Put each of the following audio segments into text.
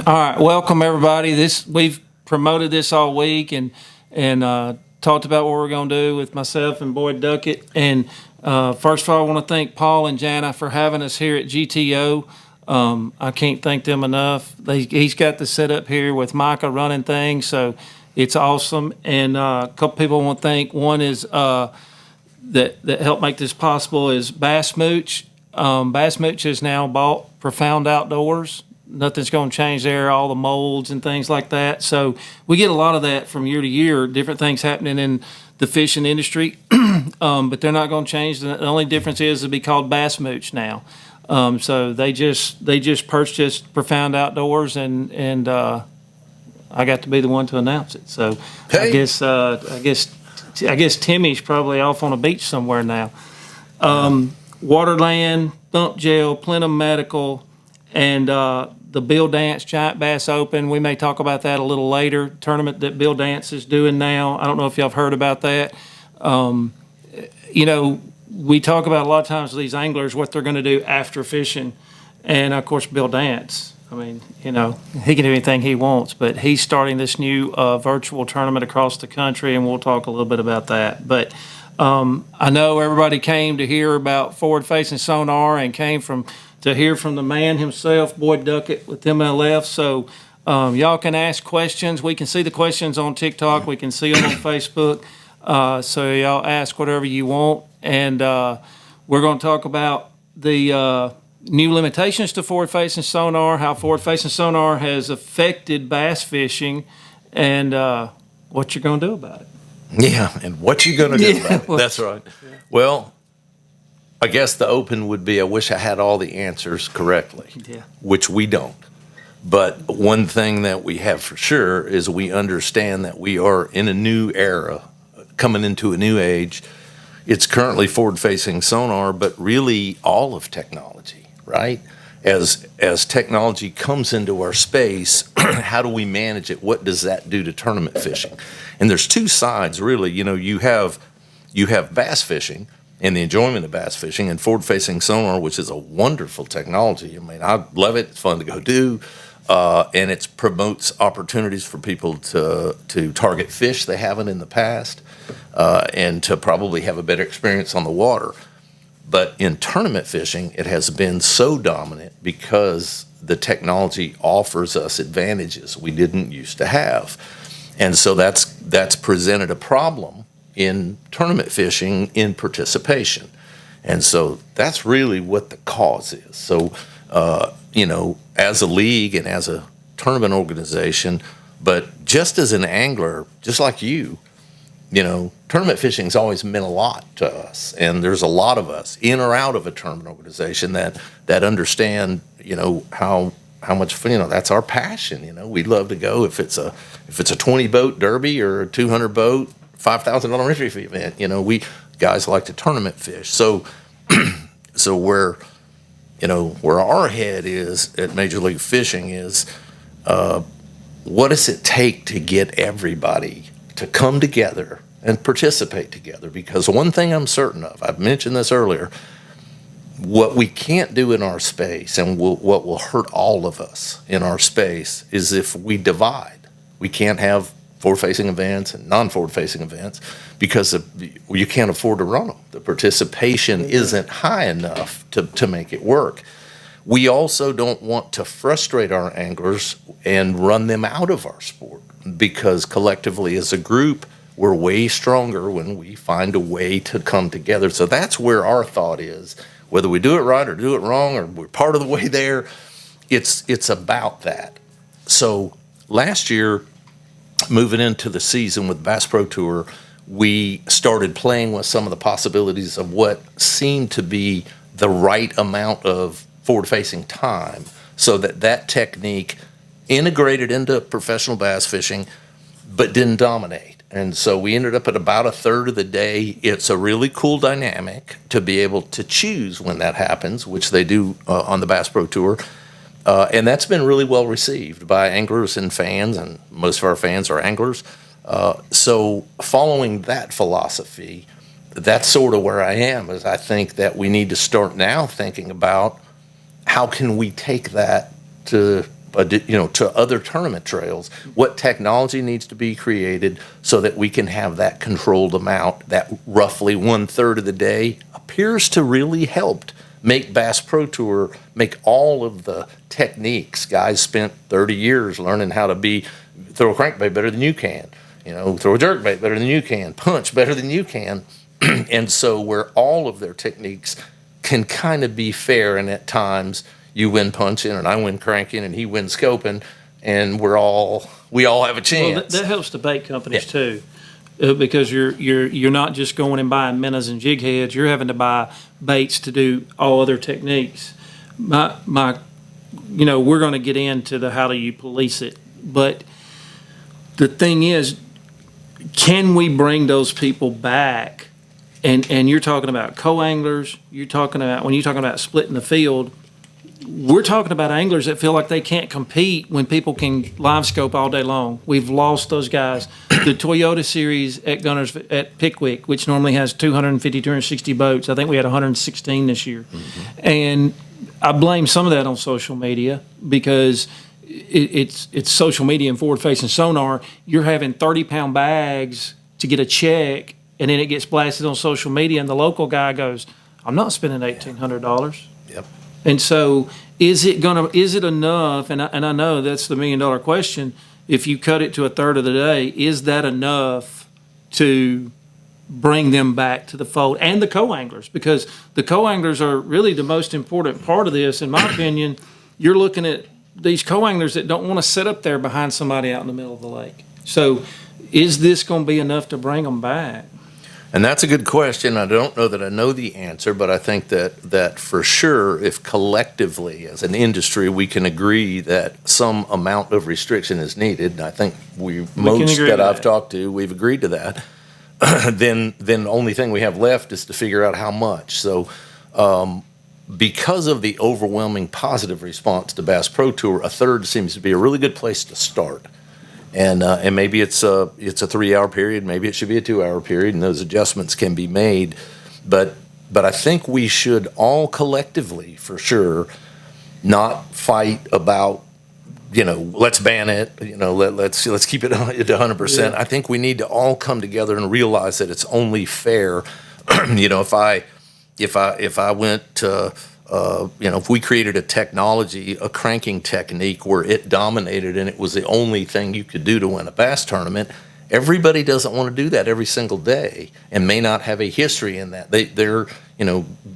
All right, welcome everybody. We've promoted this all week and talked about what we're going to do with myself and Boyd Duckett. And first of all, I want to thank Paul and Jana for having us here at GTO. I can't thank them enough. He's got the setup here with Micah running things, so it's awesome. And a couple people I want to thank. One is that helped make this possible is Bass Mooch. Bass Mooch has now bought Profound Outdoors. Nothing's going to change there, all the molds and things like that. So we get a lot of that from year to year, different things happening in the fishing industry, but they're not going to change. The only difference is it'll be called Bass Mooch now. So they just purchased Profound Outdoors, and I got to be the one to announce it. So hey. I guess Timmy's probably off on a beach somewhere now. Waterland, Thump Gel, Plenum Medical, and the Bill Dance Giant Bass Open. We may talk about that a little later. Tournament that Bill Dance is doing now. I don't know if y'all have heard about that. We talk about a lot of times with these anglers what they're going to do after fishing, and of course Bill Dance. I mean, he can do anything he wants, but he's starting this new virtual tournament across the country, and we'll talk a little bit about that. But I know everybody came to hear about forward-facing sonar and came to hear from the man himself, Boyd Duckett with MLF. So y'all can ask questions. We can see the questions on TikTok. We can see them on Facebook. So y'all ask whatever you want. And we're going to talk about the new limitations to forward-facing sonar, how forward-facing sonar has affected bass fishing, and what you're going to do about it. Yeah, and what you going to do about it. That's right. Yeah. Well, I guess the open would be I wish I had all the answers correctly, which we don't. But one thing that we have for sure is we understand that we are in a new era, coming into a new age. It's currently forward-facing sonar, but really all of technology, right? As technology comes into our space, how do we manage it? What does that do to tournament fishing? And there's two sides, really. You have bass fishing and the enjoyment of bass fishing, and forward-facing sonar, which is a wonderful technology. I mean, I love it. It's fun to go do, and it promotes opportunities for people to target fish they haven't in the past, and to probably have a better experience on the water. But in tournament fishing, it has been so dominant because the technology offers us advantages we didn't used to have. And so that's presented a problem in tournament fishing in participation. And so that's really what the cause is. So, as a league and as a tournament organization, but just as an angler, just like you, tournament fishing's always meant a lot to us. And there's a lot of us in or out of a tournament organization that understand, how much fun, that's our passion. We love to go if it's a 20 boat derby or a 200 boat, $5,000 entry fee event. We guys like to tournament fish. So where our head is at Major League Fishing is, what does it take to get everybody to come together and participate together? Because one thing I'm certain of, I've mentioned this earlier, what we can't do in our space and what will hurt all of us in our space is if we divide. We can't have forward-facing events and non-forward-facing events because you can't afford to run them. The participation isn't high enough to make it work. We also don't want to frustrate our anglers and run them out of our sport, because collectively as a group, we're way stronger when we find a way to come together. So that's where our thought is. Whether we do it right or do it wrong, or we're part of the way there, it's about that. So last year, moving into the season with Bass Pro Tour, we started playing with some of the possibilities of what seemed to be the right amount of forward-facing time, so that technique integrated into professional bass fishing, but didn't dominate. And so we ended up at about a third of the day. It's a really cool dynamic to be able to choose when that happens, which they do on the Bass Pro Tour. And that's been really well received by anglers and fans, and most of our fans are anglers. So following that philosophy, that's sort of where I am, is I think that we need to start now thinking about how can we take that to to other tournament trails, what technology needs to be created so that we can have that controlled amount, that roughly 1/3 of the day appears to really helped make Bass Pro Tour, make all of the techniques. Guys spent 30 years learning how to throw a crankbait better than you can, throw a jerkbait better than you can, punch better than you can. And so where all of their techniques can kind of be fair, and at times you win punching and I win cranking and he wins scoping, and we all have a chance. Well, that helps the bait companies too, because you're not just going and buying minnows and jig heads. You're having to buy baits to do all other techniques. We're going to get into the how do you police it, but the thing is, can we bring those people back? And you're talking about co-anglers. When you're talking about splitting the field, we're talking about anglers that feel like they can't compete when people can live scope all day long. We've lost those guys. The Toyota series at Pickwick, which normally has 250, 260 boats, I think we had 116 this year. Mm-hmm. And I blame some of that on social media, because it's social media and forward-facing Sonar. You're having 30-pound bags to get a check, and then it gets blasted on social media, and the local guy goes, I'm not spending $1,800. Yep. And so is it enough? And I know that's the $1 million question. If you cut it to 1/3 of the day, is that enough to bring them back to the fold? And the co-anglers, because the co-anglers are really the most important part of this, in my opinion. You're looking at these co-anglers that don't want to sit up there behind somebody out in the middle of the lake. So is this going to be enough to bring them back? And that's a good question. I don't know that I know the answer, but I think that for sure, if collectively as an industry we can agree that some amount of restriction is needed, and I think most that I've talked to, we've agreed to that, then the only thing we have left is to figure out how much. So because of the overwhelming positive response to Bass Pro Tour, 1/3 seems to be a really good place to start. And maybe it's a 3-hour period, maybe it should be a 2-hour period, and those adjustments can be made. But I think we should all collectively, for sure, not fight about, let's ban it, let's keep it at 100%. Yeah. I think we need to all come together and realize that it's only fair. If I went to if we created a technology, a cranking technique where it dominated and it was the only thing you could do to win a bass tournament, everybody doesn't want to do that every single day and may not have a history in that. They're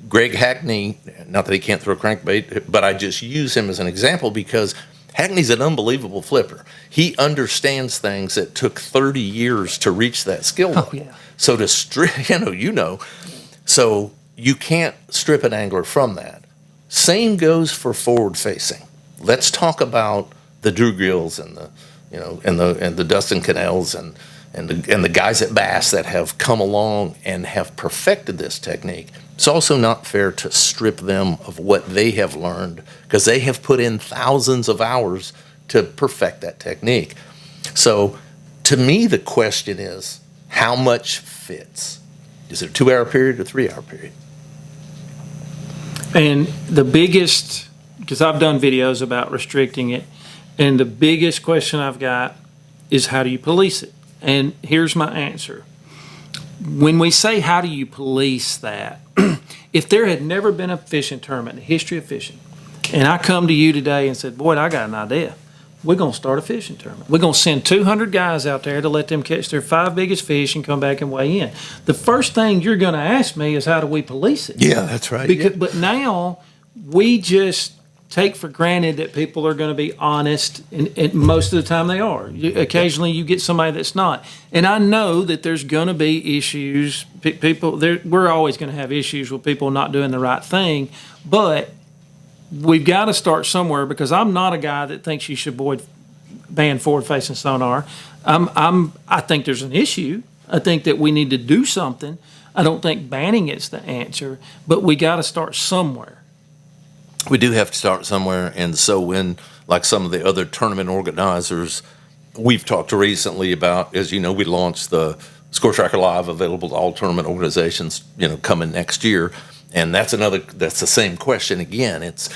Greg Hackney, not that he can't throw crankbait, but I just use him as an example because Hackney's an unbelievable flipper. He understands things that took 30 years to reach that skill level. Oh, yeah. So to strip, so you can't strip an angler from that. Same goes for forward facing. Let's talk about the Drew Grills and the Dustin Cannells and the guys at Bass that have come along and have perfected this technique. It's also not fair to strip them of what they have learned, because they have put in thousands of hours to perfect that technique. So to me, the question is, how much fits? Is it a 2-hour period or 3-hour period? And the biggest, because I've done videos about restricting it, and the biggest question I've got is, how do you police it? And here's my answer. When we say, how do you police that? If there had never been a fishing tournament in the history of fishing, and I come to you today and said, Boyd, I got an idea. We're going to start a fishing tournament. We're going to send 200 guys out there to let them catch their 5 biggest fish and come back and weigh in. The first thing you're going to ask me is, how do we police it? Yeah, that's right. But now we just take for granted that people are going to be honest, and most of the time they are. Occasionally you get somebody that's not. And I know that there's going to be issues. We're always going to have issues with people not doing the right thing, but we've got to start somewhere, because I'm not a guy that thinks you should ban forward-facing sonar. I think there's an issue. I think that we need to do something. I don't think banning it's the answer, but we got to start somewhere. We do have to start somewhere, and so when, like some of the other tournament organizers we've talked recently about, as you know, we launched the Score Tracker Live, available to all tournament organizations, coming next year. And that's the same question again. It's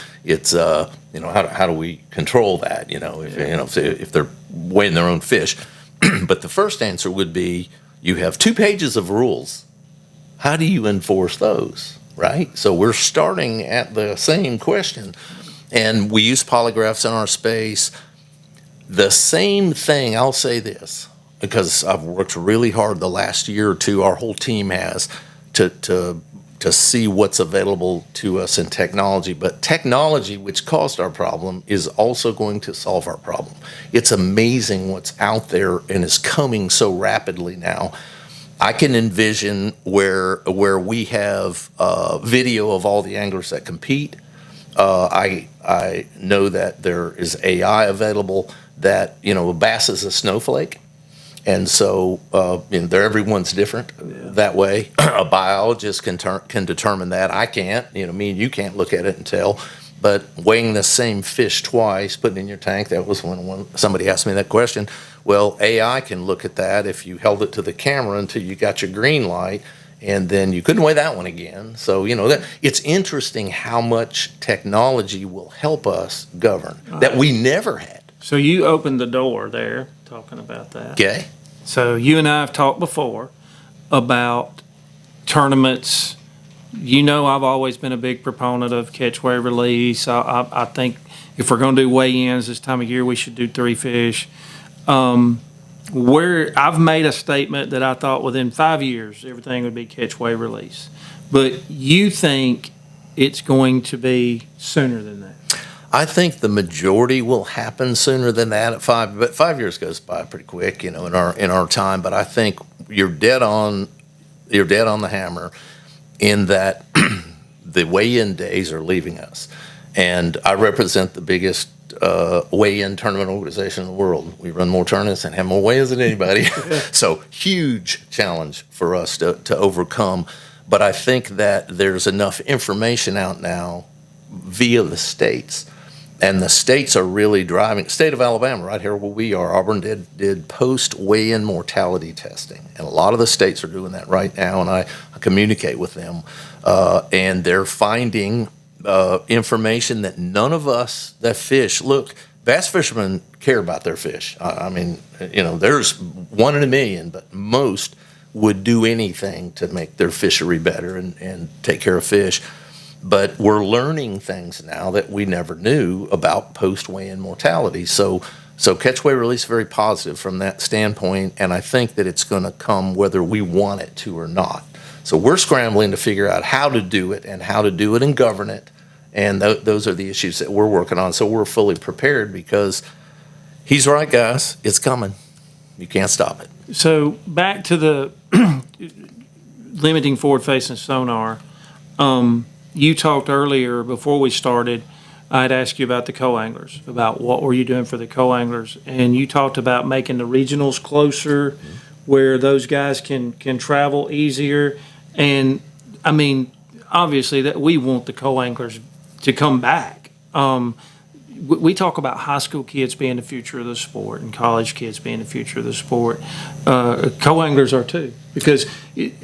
how do we control that? If they're weighing their own fish. But the first answer would be, you have 2 pages of rules. How do you enforce those, right? So we're starting at the same question. And we use polygraphs in our space. The same thing, I'll say this, because I've worked really hard the last year or two, our whole team has, to see what's available to us in technology. But technology, which caused our problem, is also going to solve our problem. It's amazing what's out there and is coming so rapidly now. I can envision where we have video of all the anglers that compete. I know that there is AI available that, bass is a snowflake. And so, everyone's different that way. A biologist can determine that. I can't. Me and you can't look at it and tell. But weighing the same fish twice, putting it in your tank, that was when somebody asked me that question. Well, AI can look at that if you held it to the camera until you got your green light, and then you couldn't weigh that one again. So, it's interesting how much technology will help us govern that we never had. So you opened the door there, talking about that. Okay. So you and I have talked before about tournaments. I've always been a big proponent of catch, weigh, release. I think if we're going to do weigh-ins this time of year, we should do 3 fish. Where I've made a statement that I thought within 5 years, everything would be catch, weigh, release. But you think it's going to be sooner than that? I think the majority will happen sooner than that at 5, but 5 years goes by pretty quick, in our time. But I think you're dead on the hammer in that the weigh-in days are leaving us. And I represent the biggest weigh-in tournament organization in the world. We run more tournaments and have more weigh-ins than anybody. So huge challenge for us to overcome. But I think that there's enough information out now via the states. And the states are really driving. State of Alabama, right here where we are, Auburn did post weigh-in mortality testing, and a lot of the states are doing that right now. And I communicate with them, and they're finding information that none of us that fish. Look, bass fishermen care about their fish. I mean, there's 1 in a million, but most would do anything to make their fishery better and take care of fish. But we're learning things now that we never knew about post-weigh-in mortality. So catch, weigh, release, very positive from that standpoint, and I think that it's going to come whether we want it to or not. So we're scrambling to figure out how to do it and govern it, and those are the issues that we're working on. So we're fully prepared because he's right, guys. It's coming. You can't stop it. So back to the limiting forward-facing sonar. You talked earlier, before we started, I'd asked you about the co-anglers, about what were you doing for the co-anglers, and you talked about making the regionals closer, where those guys can travel easier. And I mean, obviously that we want the co-anglers to come back. We talk about high school kids being the future of the sport and college kids being the future of the sport. Co-anglers are too, because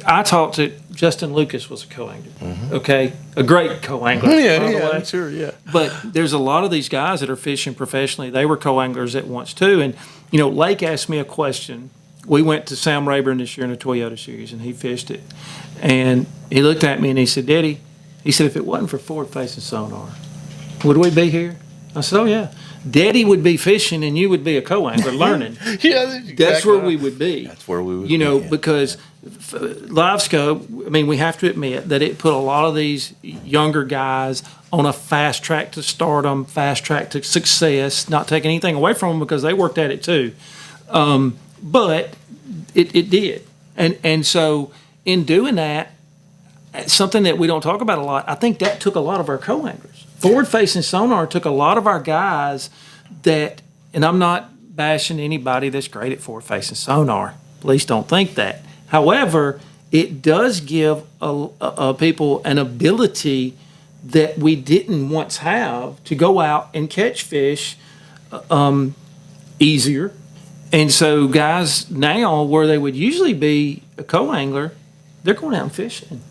I talked to Justin Lucas was a co-angler. Okay, a great co-angler. Yeah, sure, yeah. But there's a lot of these guys that are fishing professionally. They were co-anglers at once too. And Lake asked me a question. We went to Sam Rayburn this year in the Toyota Series, and he fished it. And he looked at me and he said, "Daddy," he said, "if it wasn't for forward-facing sonar, would we be here?" I said, "Oh, yeah. Daddy would be fishing and you would be a co-angler learning." That's where we would be. That's where we would be. Because live scope, I mean, we have to admit that it put a lot of these younger guys on a fast track to stardom, fast track to success, not taking anything away from them because they worked at it too. But it did. And so in doing that, something that we don't talk about a lot, I think that took a lot of our co-anglers. Forward-facing sonar took a lot of our guys that, and I'm not bashing anybody that's great at forward-facing sonar. Please don't think that. However, it does give people an ability that we didn't once have to go out and catch fish easier. And so guys now, where they would usually be a co-angler, they're going out and fishing.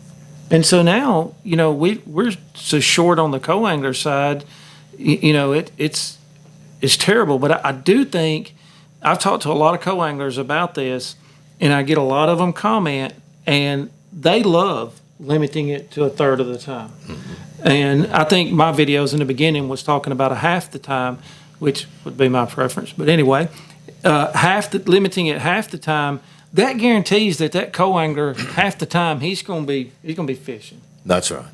And so now, we're so short on the co-angler side. It's terrible. But I do think I've talked to a lot of co-anglers about this, and I get a lot of them comment, and they love limiting it to a third of the time. Mm-hmm. And I think my videos in the beginning was talking about a half the time, which would be my preference. But anyway, limiting it half the time, that guarantees that co-angler half the time he's going to be fishing. That's right.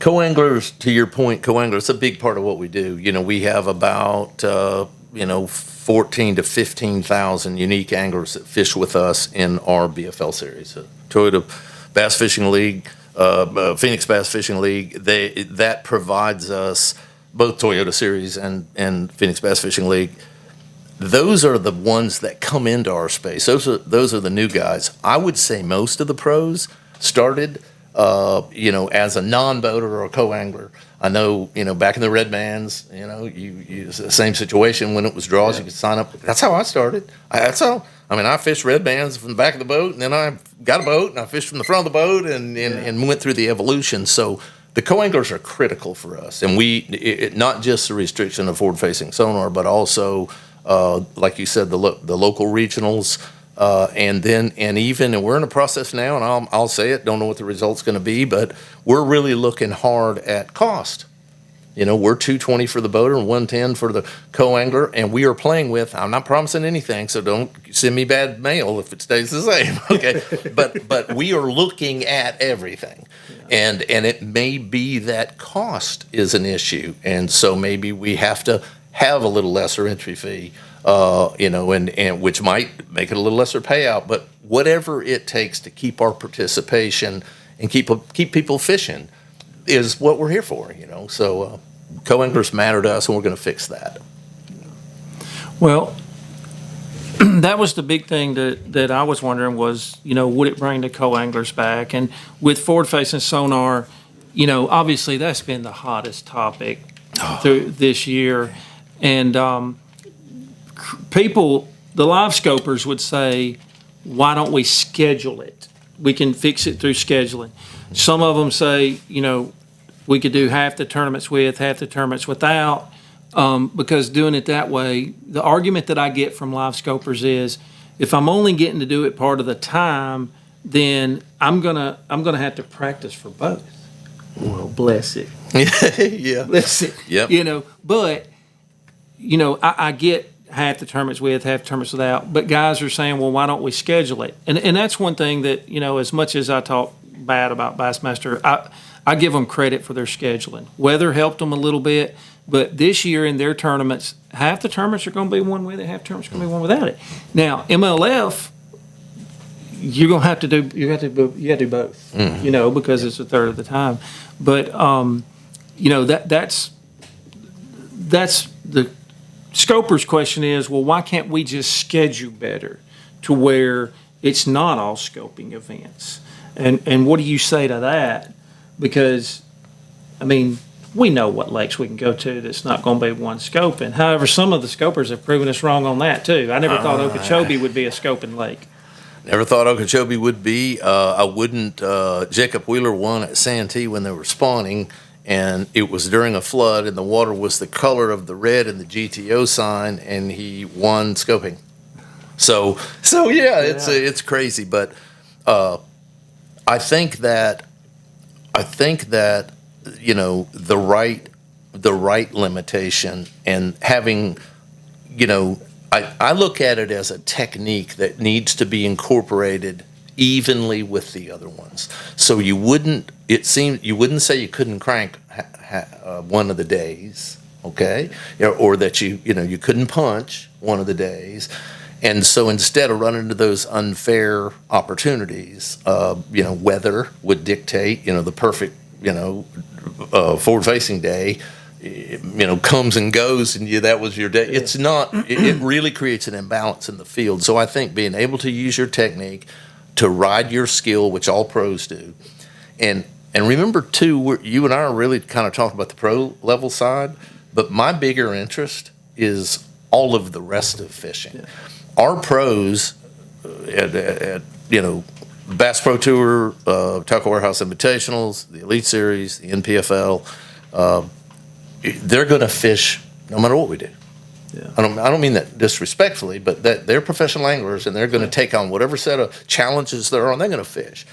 Co-anglers, to your point, co-anglers, a big part of what we do. We have about 14 to 15,000 unique anglers that fish with us in our BFL series. Toyota Bass Fishing League, Phoenix Bass Fishing League, that provides us both Toyota Series and Phoenix Bass Fishing League. Those are the ones that come into our space. Those are the new guys. I would say most of the pros started, as a non-boater or a co-angler. I know, back in the red bands, you same situation when it was draws. Yeah. You could sign up. That's how I started. I fished red bands from the back of the boat, and then I got a boat, and I fished from the front of the boat, and went through the evolution. So the co-anglers are critical for us, and not just the restriction of forward-facing sonar, but also, like you said, the local regionals, and we're in a process now, and I'll say it. Don't know what the result's going to be, but we're really looking hard at cost. We're $220 for the boater and $110 for the co-angler, and we are playing with. I'm not promising anything, so don't send me bad mail if it stays the same. Okay, but we are looking at everything, and it may be that cost is an issue, and so maybe we have to have a little lesser entry fee, and which might make it a little lesser payout, but whatever it takes to keep our participation and keep people fishing is what we're here for. So co-anglers matter to us, and we're going to fix that. Well, that was the big thing that I was wondering was, would it bring the co-anglers back? And with forward-facing sonar, obviously that's been the hottest topic through this year. And people, the live scopers would say, why don't we schedule it? We can fix it through scheduling. Some of them say, we could do half the tournaments with, half the tournaments without, because doing it that way, the argument that I get from live scopers is, if I'm only getting to do it part of the time, then I'm gonna have to practice for both. Well, bless it. Yeah. Bless it. Yep. But I get half the tournaments with, half the tournaments without. But guys are saying, well, why don't we schedule it? And that's one thing that, as much as I talk bad about Bassmaster, I give them credit for their scheduling. Weather helped them a little bit, but this year in their tournaments, half the tournaments are going to be one with it, half the tournaments are going to be one without it. Now, MLF, you're going to have to do, you have to do both, because it's a third of the time. But, that's the scoper's question is, well, why can't we just schedule better to where it's not all scoping events? And what do you say to that? Because, we know what lakes we can go to that's not going to be one scoping. However, some of the scopers have proven us wrong on that, too. I never thought Okeechobee would be a scoping lake. Never thought Okeechobee would be. I wouldn't. Jacob Wheeler won at Santee when they were spawning, and it was during a flood, and the water was the color of the red in the GTO sign, and he won scoping. So yeah, it's crazy, but I think that the right limitation and having, I look at it as a technique that needs to be incorporated evenly with the other ones. So you wouldn't say you couldn't crank one of the days, okay, or that you couldn't punch one of the days. And so instead of running into those unfair opportunities, weather would dictate, the perfect, forward-facing day, comes and goes, and that was your day. Yeah. It's not. It really creates an imbalance in the field. So I think being able to use your technique to ride your skill, which all pros do, and remember too, you and I are really kind of talking about the pro level side, but my bigger interest is all of the rest of fishing. Yeah. Our pros, at Bass Pro Tour, Tackle Warehouse Invitationals, the Elite Series, the NPFL, they're going to fish no matter what we do. Yeah. I don't mean that disrespectfully, but that they're professional anglers and they're going to take on whatever set of challenges they're on. They're going to fish.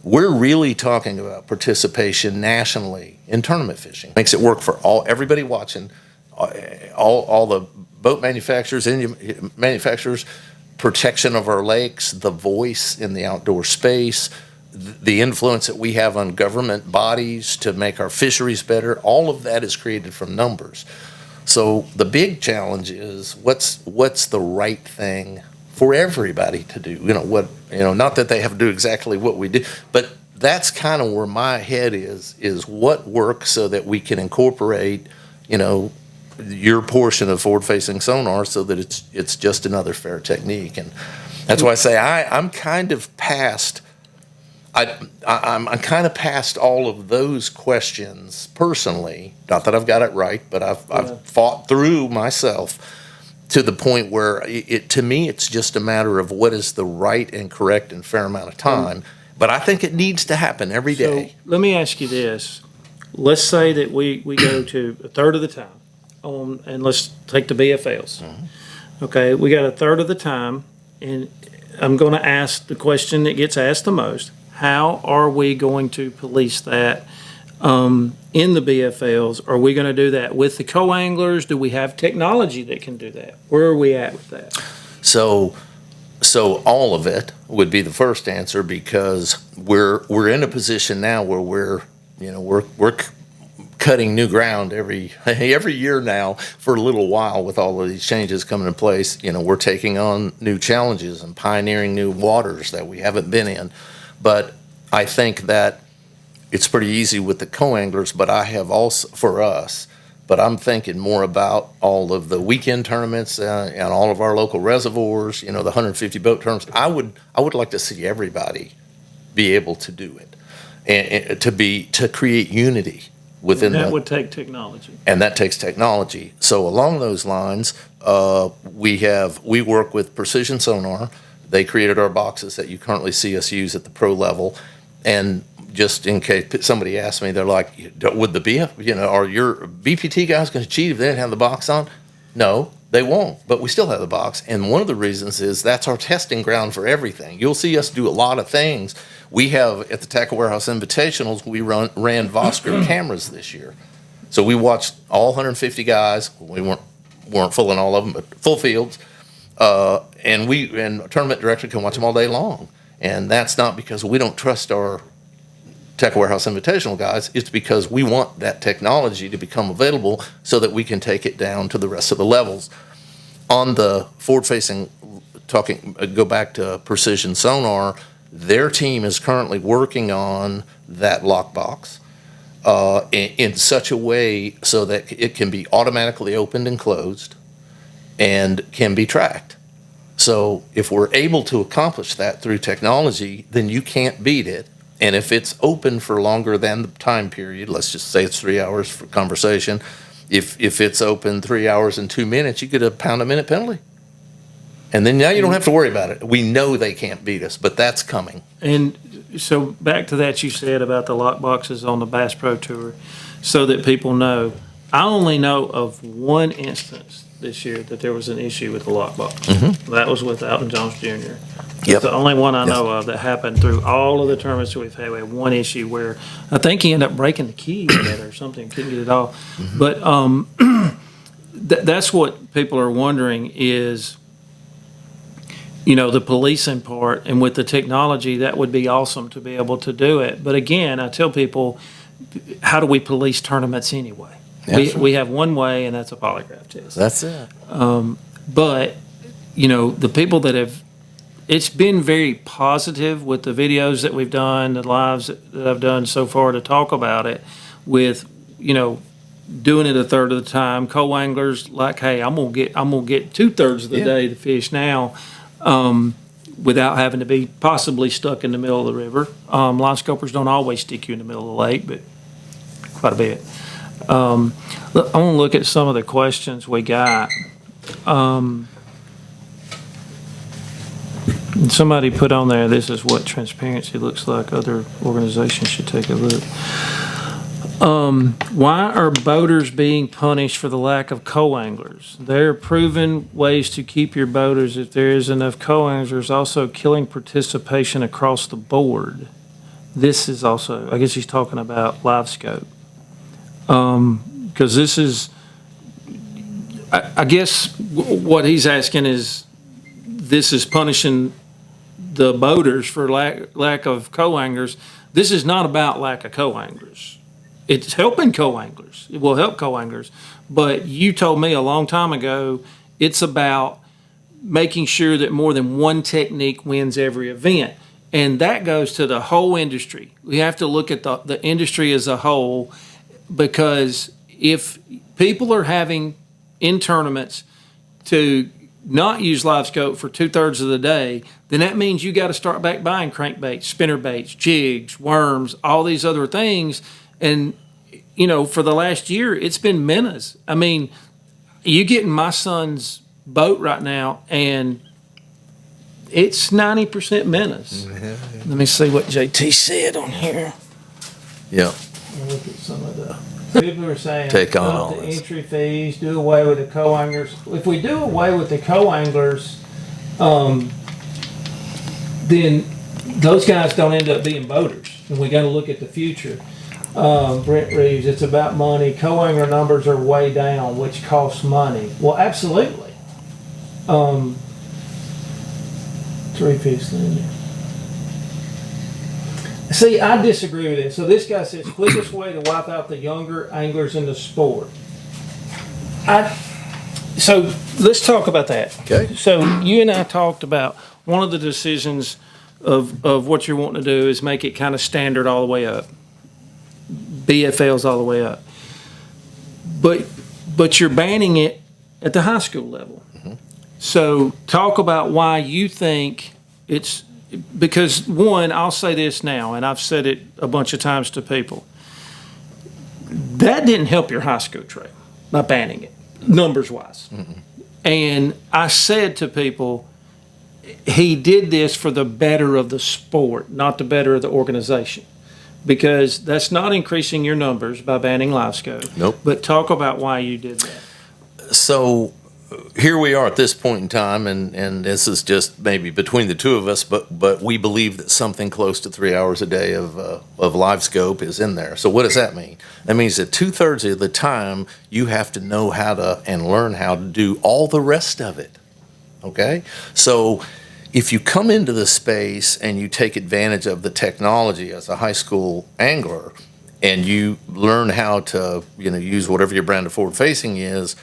We're really talking about participation nationally in tournament fishing. Makes it work for everybody watching, all the boat manufacturers, engine manufacturers, protection of our lakes, the voice in the outdoor space, the influence that we have on government bodies to make our fisheries better. All of that is created from numbers. So the big challenge is what's the right thing for everybody to do? Not that they have to do exactly what we do, but that's kind of where my head is what works so that we can incorporate, your portion of forward-facing sonar so that it's just another fair technique. And that's why I say I'm kind of past. I'm kind of past all of those questions personally. Not that I've got it right, but I've fought through myself to the point where to me it's just a matter of what is the right and correct and fair amount of time. But I think it needs to happen every day. So let me ask you this. Let's say that we go to a third of the time and let's take the BFLs. Mm-hmm. Okay, we got a third of the time, and I'm going to ask the question that gets asked the most. How are we going to police that in the BFLs? Are we going to do that with the co-anglers? Do we have technology that can do that? Where are we at with that? So all of it would be the first answer, because we're in a position now where we're cutting new ground every year now for a little while with all of these changes coming in place. We're taking on new challenges and pioneering new waters that we haven't been in. But I think that it's pretty easy with the co-anglers, but I have also, for us, but I'm thinking more about all of the weekend tournaments and all of our local reservoirs, the 150 boat tournaments. I would like to see everybody be able to do it and to create unity within that would take technology. And that takes technology. So along those lines, we work with Precision Sonar. They created our boxes that you currently see us use at the pro level. And just in case somebody asks me, they're like, would the are your BPT guys going to cheat if they didn't have the box on? No, they won't, but we still have the box. And one of the reasons is that's our testing ground for everything. You'll see us do a lot of things. We have, at the Tackle Warehouse Invitationals, we ran Vosker cameras this year. So we watched all 150 guys. We weren't full in all of them, but full fields. And a tournament director can watch them all day long. And that's not because we don't trust our Tackle Warehouse Invitational guys. It's because we want that technology to become available so that we can take it down to the rest of the levels. On the forward-facing, go back to Precision Sonar, their team is currently working on that lockbox in such a way so that it can be automatically opened and closed and can be tracked. So if we're able to accomplish that through technology, then you can't beat it. And if it's open for longer than the time period, let's just say it's 3 hours for conversation. If it's open 3 hours and 2 minutes, you get a pound a minute penalty. And then now you don't have to worry about it. We know they can't beat us, but that's coming. And so back to that you said about the lock boxes on the Bass Pro Tour, so that people know, I only know of one instance this year that there was an issue with the lockbox. Mm-hmm. That was with Alton Jones Jr. It's the only one I know of that happened through all of the tournaments that we've had. We had one issue where I think he ended up breaking the key with it or something, couldn't get it off. Mm-hmm. But that's what people are wondering is, the policing part, and with the technology, that would be awesome to be able to do it. But again, I tell people, how do we police tournaments anyway? We have one way, and that's a polygraph test. That's it. But, the people that have, it's been very positive with the videos that we've done, the lives that I've done so far to talk about it with, doing it a third of the time. Co-anglers like, hey, I'm gonna get 2/3 of the day to fish now, without having to be possibly stuck in the middle of the river. Line scopers don't always stick you in the middle of the lake, but quite a bit. I want to look at some of the questions we got. And somebody put on there, this is what transparency looks like. Other organizations should take a look. Why are boaters being punished for the lack of co-anglers? There are proven ways to keep your boaters if there is enough co-anglers, also killing participation across the board. This is also, I guess he's talking about live scope. Because this is, I guess what he's asking is, this is punishing the boaters for lack of co-anglers. This is not about lack of co-anglers. It's helping co-anglers. It will help co-anglers. But you told me a long time ago, it's about making sure that more than one technique wins every event. And that goes to the whole industry. We have to look at the industry as a whole, because if people are having in tournaments to not use live scope for 2/3 of the day, then that means you got to start back buying crankbaits, spinnerbaits, jigs, worms, all these other things. And, for the last year, it's been minnows. I mean, you get in my son's boat right now, and it's 90% minnows. Yeah. Let me see what JT said on here. Yeah. Look at some of the people are saying, take on up all the this. entry fees, do away with the co-anglers. If we do away with the co-anglers, then those guys don't end up being boaters. And we got to look at the future. Brent Reeves, it's about money. Co-angler numbers are way down, which costs money. Well, absolutely. 3-piece landing. See, I disagree with it. So this guy says, quickest way to wipe out the younger anglers in the sport. So let's talk about that. Okay. So you and I talked about one of the decisions of what you're wanting to do is make it kind of standard all the way up. BFLs all the way up. But you're banning it at the high school level. Mm-hmm. So talk about why you think it's, because one, I'll say this now, and I've said it a bunch of times to people. That didn't help your high school trail by banning it, numbers wise. Mm-hmm. And I said to people, he did this for the better of the sport, not the better of the organization. Because that's not increasing your numbers by banning live scope. Nope. But talk about why you did that. So here we are at this point in time, and this is just maybe between the two of us, but we believe that something close to 3 hours a day of live scope is in there. So what does that mean? That means that 2/3 of the time you have to know how to and learn how to do all the rest of it. Okay? So if you come into the space and you take advantage of the technology as a high school angler, and you learn how to use whatever your brand of forward facing is,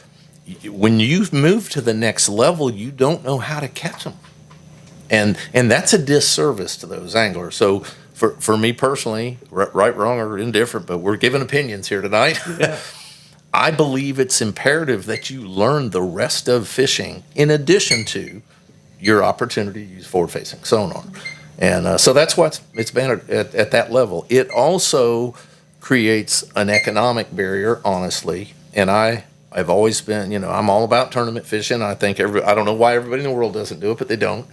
when you move to the next level, you don't know how to catch them, and that's a disservice to those anglers. So for me personally, right, wrong, or indifferent, but we're giving opinions here tonight. Yeah. I believe it's imperative that you learn the rest of fishing in addition to your opportunity to use forward-facing sonar. And so that's why it's been at that level. It also creates an economic barrier, honestly, and I've always been, I'm all about tournament fishing. I think I don't know why everybody in the world doesn't do it, but they don't.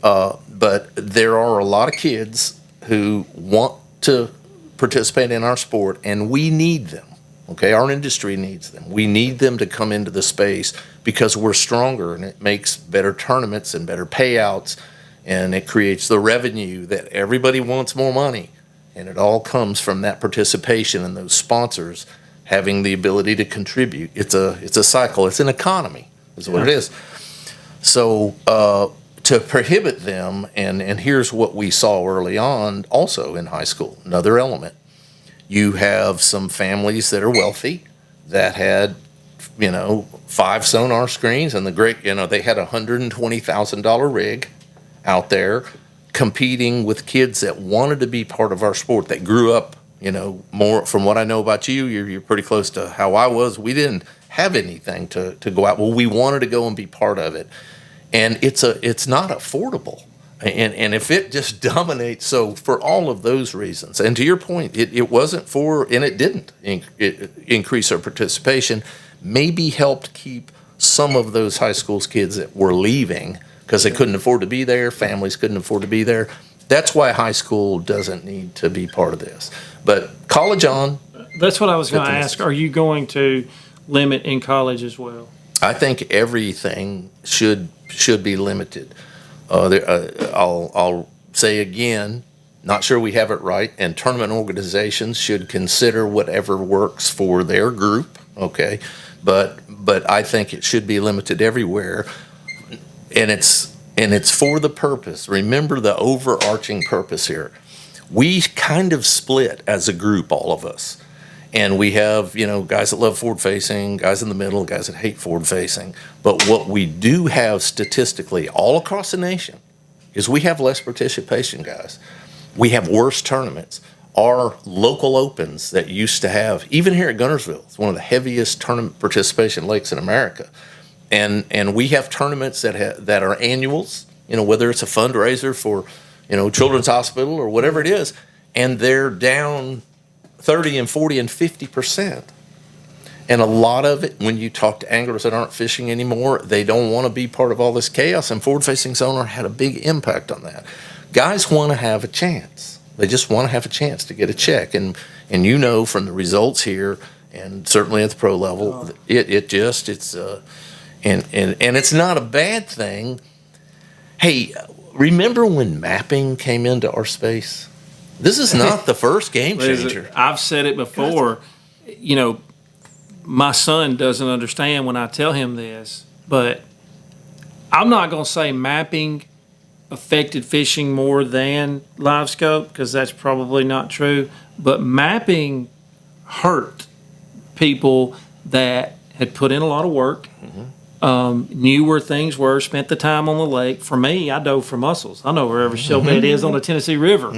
But there are a lot of kids who want to participate in our sport, and we need them. Okay, our industry needs them. We need them to come into the space because we're stronger, and it makes better tournaments and better payouts, and it creates the revenue that everybody wants more money. And it all comes from that participation and those sponsors having the ability to contribute. It's a cycle. It's an economy, is what it is. So to prohibit them, and here's what we saw early on also in high school, another element. You have some families that are wealthy that had, 5 sonar screens, and they had a $120,000 rig out there competing with kids that wanted to be part of our sport, that grew up, more from what I know about you, you're pretty close to how I was. We didn't have anything to go out. Well, we wanted to go and be part of it. And it's not affordable. And if it just dominates, so for all of those reasons, and to your point, it wasn't for, and it didn't increase our participation, maybe helped keep some of those high school kids that were leaving because they couldn't afford to be there. Families couldn't afford to be there. That's why high school doesn't need to be part of this. But college on. That's what I was going to ask. Are you going to limit in college as well? I think everything should be limited. I'll say again, not sure we have it right, and tournament organizations should consider whatever works for their group, okay? But I think it should be limited everywhere, and it's for the purpose. Remember the overarching purpose here. We kind of split as a group, all of us. And we have, guys that love forward facing, guys in the middle, guys that hate forward facing. But what we do have statistically all across the nation is we have less participation, guys. We have worse tournaments. Our local opens that used to have, even here at Guntersville, it's one of the heaviest tournament participation lakes in America. And we have tournaments that are annuals, whether it's a fundraiser for, Children's Hospital or whatever it is, and they're down 30 and 40 and 50%. And a lot of it, when you talk to anglers that aren't fishing anymore, they don't want to be part of all this chaos, and forward-facing sonar had a big impact on that. Guys want to have a chance. They just want to have a chance to get a check. And from the results here, and certainly at the pro level, it's not a bad thing. Hey, remember when mapping came into our space? This is not the first game changer. I've said it before. My son doesn't understand when I tell him this, but I'm not going to say mapping affected fishing more than live scope, because that's probably not true. But mapping hurt people that had put in a lot of work, knew where things were, spent the time on the lake. For me, I dove for mussels. I know where every shell bed is on the Tennessee River.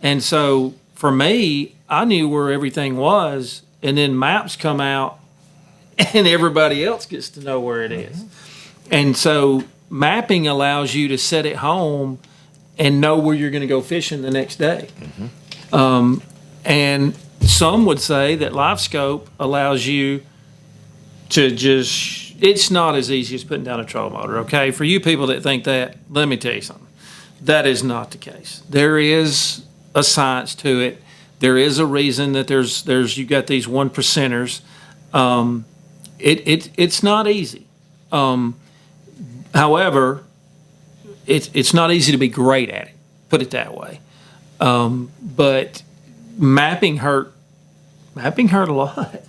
And so for me, I knew where everything was, and then maps come out and everybody else gets to know where it is. And so mapping allows you to sit at home and know where you're going to go fishing the next day. And some would say that live scope allows you to just, it's not as easy as putting down a trolling motor, okay? For you people that think that, let me tell you something. That is not the case. There is a science to it. There is a reason that there's you got these 1%ers. It's not easy. However, it's not easy to be great at it, put it that way. But mapping hurt a lot.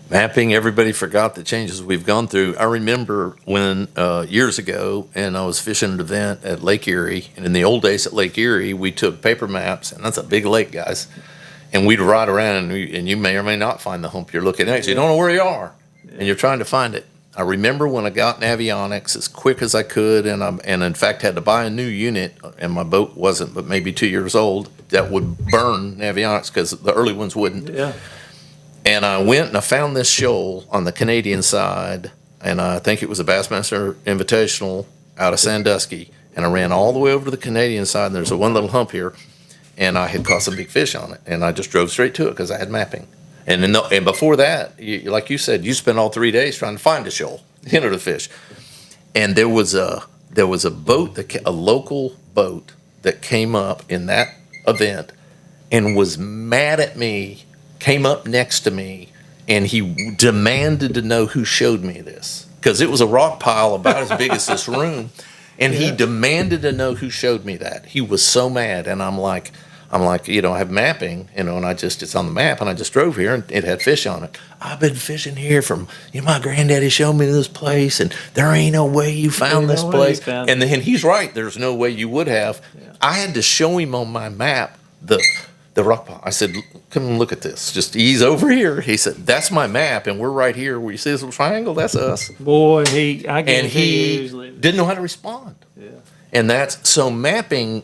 Mapping, everybody forgot the changes we've gone through. I remember when years ago, and I was fishing an event at Lake Erie, and in the old days at Lake Erie, we took paper maps, and that's a big lake, guys, and we'd ride around, and you may or may not find the hump you're looking at. So you don't know where you are, and you're trying to find it. I remember when I got in avionics as quick as I could, and in fact had to buy a new unit, and my boat wasn't but maybe 2 years old, that would burn avionics because the early ones wouldn't. Yeah. And I went and I found this shoal on the Canadian side, and I think it was a Bassmaster Invitational out of Sandusky. And I ran all the way over to the Canadian side, and there's a one little hump here, and I had caught some big fish on it. And I just drove straight to it because I had mapping. And before that, like you said, you spent all 3 days trying to find a shoal, to fish. And there was a boat, a local boat that came up in that event and was mad at me. Came up next to me, and he demanded to know who showed me this, because it was a rock pile about as big as this room, and he demanded to know who showed me that. He was so mad, and I'm like, I have mapping, and it's on the map, and I just drove here, and it had fish on it. I've been fishing here from, my granddaddy showed me this place, and there ain't no way you found this place. And then he's right, there's no way you would have. Yeah. I had to show him on my map the rock pile. I said, come and look at this. Just ease over here. He said, that's my map, and we're right here. Where you see this little triangle? That's us. Boy, he didn't know how to respond. Yeah. And so mapping,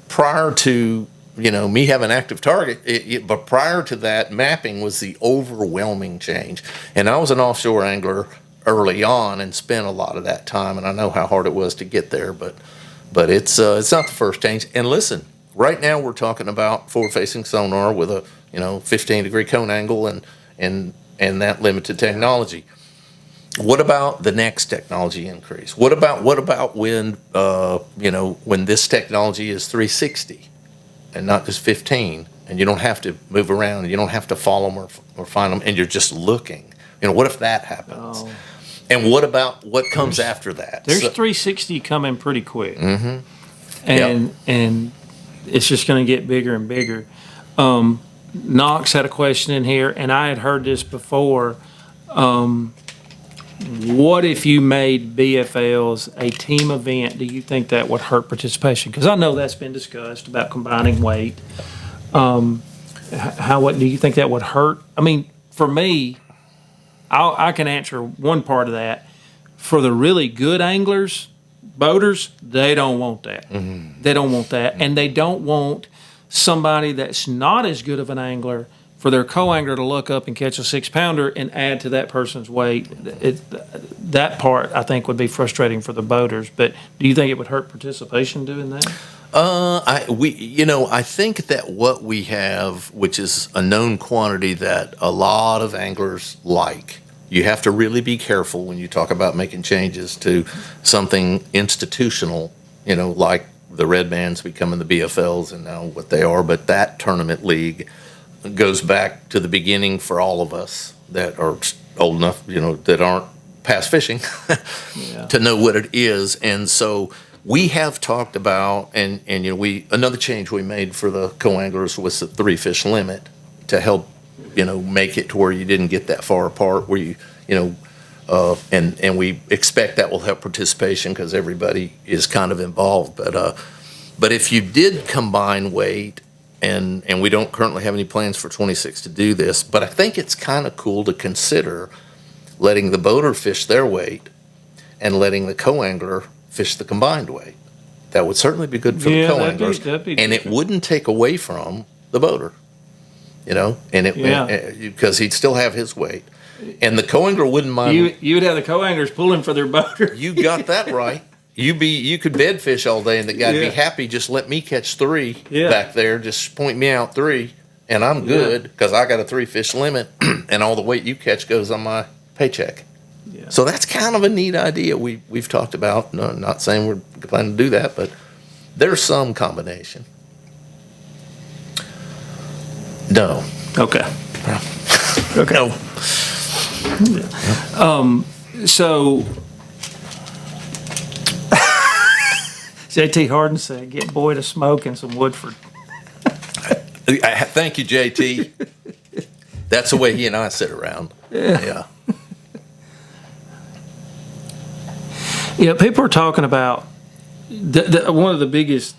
prior to, me having an active target, but prior to that, mapping was the overwhelming change. And I was an offshore angler early on and spent a lot of that time, and I know how hard it was to get there, but it's not the first change. And listen, right now we're talking about forward-facing sonar with a 15-degree cone angle and that limited technology. What about the next technology increase? What about when when this technology is 360 and not just 15, and you don't have to move around, and you don't have to follow them or find them, and you're just looking? What if that happens? Oh. And what about what comes after that? There's 360 coming pretty quick, and it's just going to get bigger and bigger. Knox had a question in here, and I had heard this before. What if you made BFLs a team event? Do you think that would hurt participation? Because I know that's been discussed about combining weight. What do you think that would hurt? I mean, for me, I can answer one part of that. For the really good anglers, boaters, they don't want that. Mm-hmm. They don't want that, and they don't want somebody that's not as good of an angler for their co-angler to look up and catch a 6-pounder and add to that person's weight. That part, I think, would be frustrating for the boaters. But do you think it would hurt participation doing that? I think that what we have, which is a known quantity that a lot of anglers like, you have to really be careful when you talk about making changes to something institutional, like the red bands becoming the BFLs and now what they are. But that tournament league goes back to the beginning for all of us that are old enough, that aren't past fishing to know what it is. And so we have talked about, and another change we made for the co-anglers was the 3-fish limit to help, make it to where you didn't get that far apart, where and we expect that will help participation because everybody is kind of involved. But if you did combine weight, and we don't currently have any plans for 26 to do this, but I think it's kind of cool to consider letting the boater fish their weight and letting the co-angler fish the combined weight. That would certainly be good for the co-anglers, and it wouldn't take away from the boater, because he'd still have his weight, and the co-angler wouldn't mind. You would have the co-anglers pulling for their boater. You got that right. You could bed fish all day, and the guy'd be happy. Just let me catch 3 back there. Just point me out 3, and I'm good because I got a 3-fish limit, and all the weight you catch goes on my paycheck. Yeah. So that's kind of a neat idea we've talked about. No, not saying we're planning to do that, but there's some combination. No. Okay. Okay. No. So. JT Harden said, "Get Boyd a smoke and some Woodford." Thank you, JT. That's the way he and I sit around. Yeah. People are talking about one of the biggest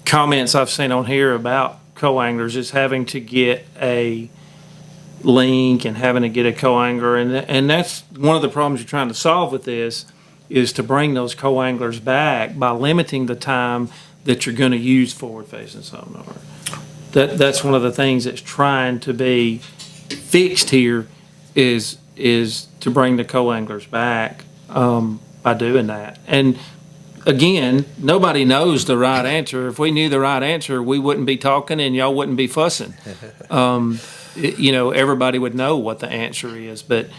comments I've seen on here about co-anglers is having to get a link and having to get a co-angler, and that's one of the problems you're trying to solve with this. Is to bring those co-anglers back by limiting the time that you're going to use forward-facing sonar. That's one of the things that's trying to be fixed here is to bring the co-anglers back by doing that. And again, nobody knows the right answer. If we knew the right answer, we wouldn't be talking and y'all wouldn't be fussing. Everybody would know what the answer is, but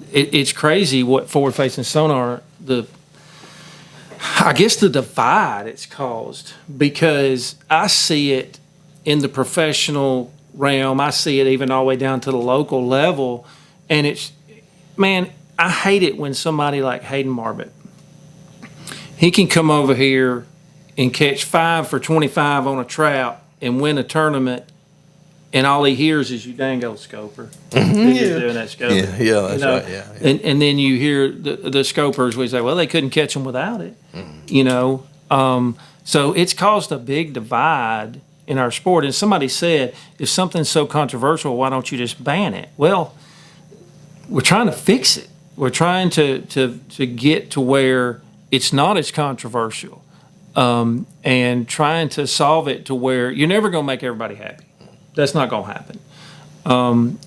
it's crazy what forward-facing sonar, I guess the divide it's caused, because I see it in the professional realm. I see it even all the way down to the local level, and I hate it when somebody like Hayden Marbett, he can come over here and catch 5 for 25 on a trout and win a tournament, and all he hears is "you dang old scoper." You're doing that scoper. Yeah, that's right. Yeah. And then you hear the scopers, we say, well, they couldn't catch them without it. So it's caused a big divide in our sport. And somebody said, if something's so controversial, why don't you just ban it? Well, we're trying to fix it. We're trying to get to where it's not as controversial, and trying to solve it to where you're never going to make everybody happy. That's not going to happen.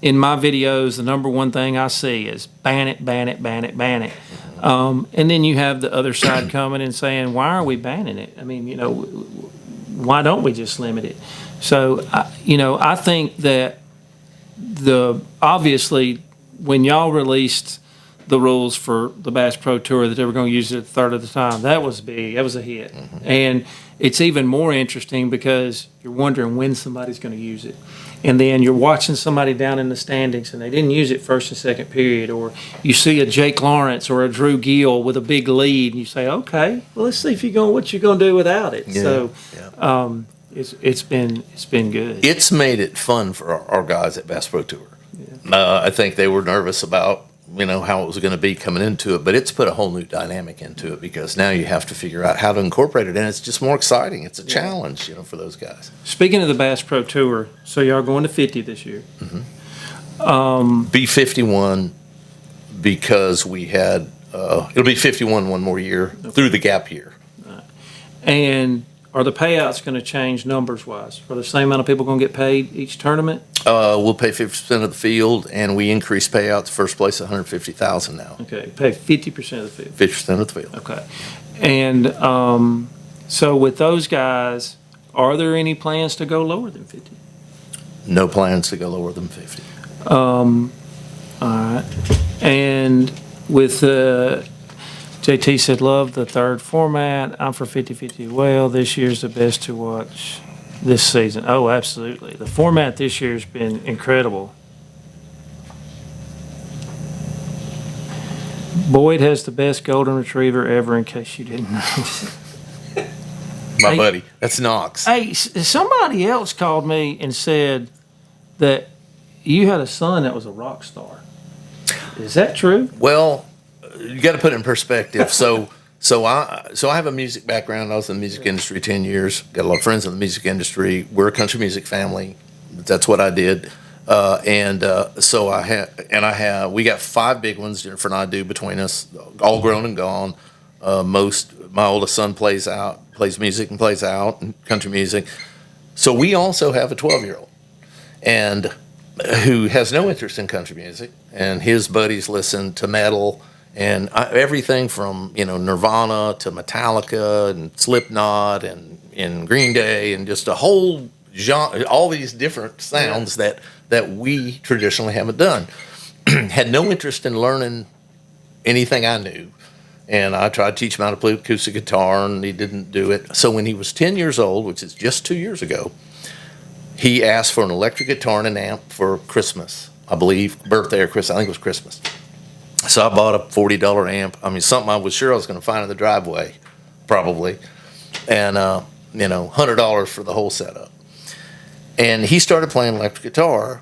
In my videos, the number one thing I see is ban it, ban it, ban it, ban it. And then you have the other side coming and saying, why are we banning it? I mean, why don't we just limit it? So, I think that obviously when y'all released the rules for the Bass Pro Tour that they were going to use it a third of the time, that was big. That was a hit. And it's even more interesting because you're wondering when somebody's going to use it. And then you're watching somebody down in the standings and they didn't use it first and second period, or you see a Jake Lawrence or a Drew Gill with a big lead and you say, okay, well, let's see what you're going to do without it. Yeah, So yeah. it's been good. It's made it fun for our guys at Bass Pro Tour. I think they were nervous about how it was going to be coming into it, but it's put a whole new dynamic into it because now you have to figure out how to incorporate it, and it's just more exciting. It's a challenge, for those guys. Speaking of the Bass Pro Tour, so y'all going to 50 this year. Be 51 because we had it'll be 51 one more year through the gap year. And are the payouts going to change numbers-wise? Are the same amount of people going to get paid each tournament? We'll pay 50% of the field, and we increase payouts. First place, $150,000 now. Okay, pay 50% of the field. 50% of the field. Okay. And so with those guys, are there any plans to go lower than 50? No plans to go lower than 50. All right. And with JT said, love the third format. I'm for 50-50. Well, this year's the best to watch this season. Oh, absolutely. The format this year has been incredible. Boyd has the best golden retriever ever, in case you didn't know. My buddy. That's Knox. Hey, somebody else called me and said that you had a son that was a rock star. Is that true? Well, you got to put it in perspective. So I have a music background. I was in the music industry 10 years. Got a lot of friends in the music industry. We're a country music family. That's what I did. So we got 5 big ones, Jennifer and I do, between us, all grown and gone. My oldest son plays music and plays out and country music. So we also have a 12-year-old and who has no interest in country music, and his buddies listen to metal and everything from Nirvana to Metallica and Slipknot and Green Day and just a whole genre, all these different sounds that we traditionally haven't done. Had no interest in learning anything I knew, and I tried to teach him how to play acoustic guitar, and he didn't do it. So when he was 10 years old, which is just 2 years ago, he asked for an electric guitar and an amp for Christmas, I believe, birthday or Christmas. I think it was Christmas. So I bought a $40 amp. I mean, something I was sure I was going to find in the driveway, probably, and $100 for the whole setup. And he started playing electric guitar,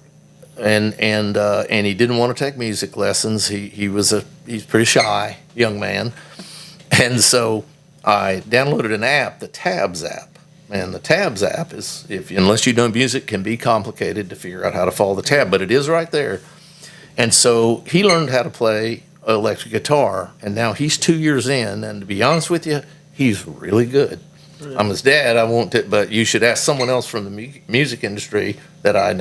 and he didn't want to take music lessons. He's a pretty shy young man, and so I downloaded an app, the Tabs app. And the Tabs app is, unless you know music, can be complicated to figure out how to follow the tab, but it is right there. And so he learned how to play electric guitar, and now he's 2 years in, and to be honest with you, he's really good. Really? I'm his dad, but you should ask someone else from the music industry that I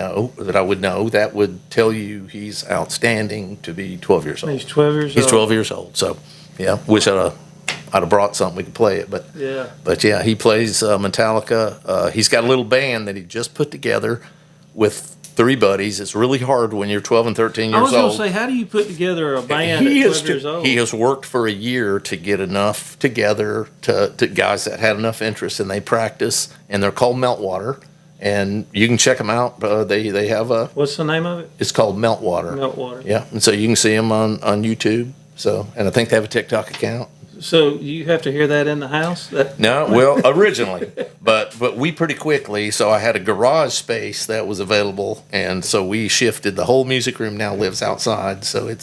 would know, that would tell you he's outstanding to be 12 years old. He's 12 years old? He's 12 years old, so, yeah, wish I'd have brought something we could play it, but yeah, he plays Metallica. He's got a little band that he just put together with 3 buddies. It's really hard when you're 12 and 13 years old. I was going to say, how do you put together a band at 12 years old? He has worked for a year to get enough together to guys that had enough interest, and they practice, and they're called Meltwater, and you can check them out. They have a... What's the name of it? It's called Meltwater. Meltwater. Yeah, and so you can see them on YouTube. So, and I think they have a TikTok account. So you have to hear that in the house? No, well, originally, but we pretty quickly. So I had a garage space that was available, and so we shifted. The whole music room now lives outside, so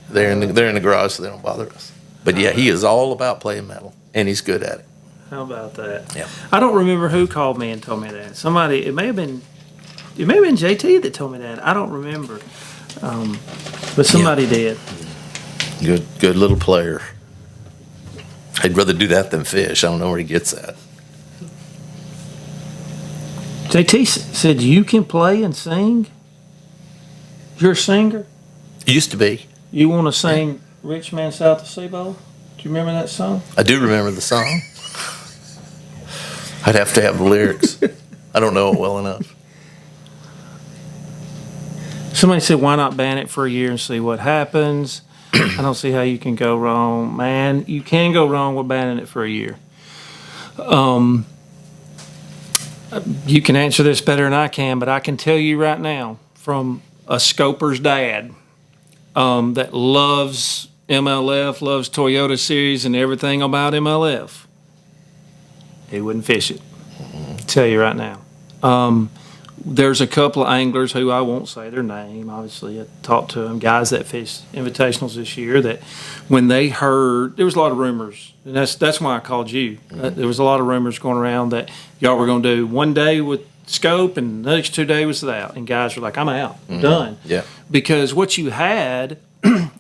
they're in the garage, so they don't bother us. But yeah, he is all about playing metal, and he's good at it. How about that? Yeah. I don't remember who called me and told me that. Somebody. It may have been JT that told me that. I don't remember, but somebody did. Good little player. I'd rather do that than fish. I don't know where he gets that. JT said you can play and sing? You're a singer? Used to be. You want to sing Rich Man South of Seabold? Do you remember that song? I do remember the song. I'd have to have the lyrics. I don't know it well enough. Somebody said, why not ban it for a year and see what happens? I don't see how you can go wrong. Man, you can go wrong with banning it for a year. You can answer this better than I can, but I can tell you right now from a scoper's dad that loves MLF, loves Toyota Series and everything about MLF, he wouldn't fish it. I'll tell you right now. There's a couple of anglers who I won't say their name. Obviously, I talked to them, guys that fished invitationals this year, that when they heard, there was a lot of rumors, and that's why I called you. There was a lot of rumors going around that y'all were going to do one day with scope and the next 2 days was without, and guys were like, I'm out, done. Yeah. Because what you had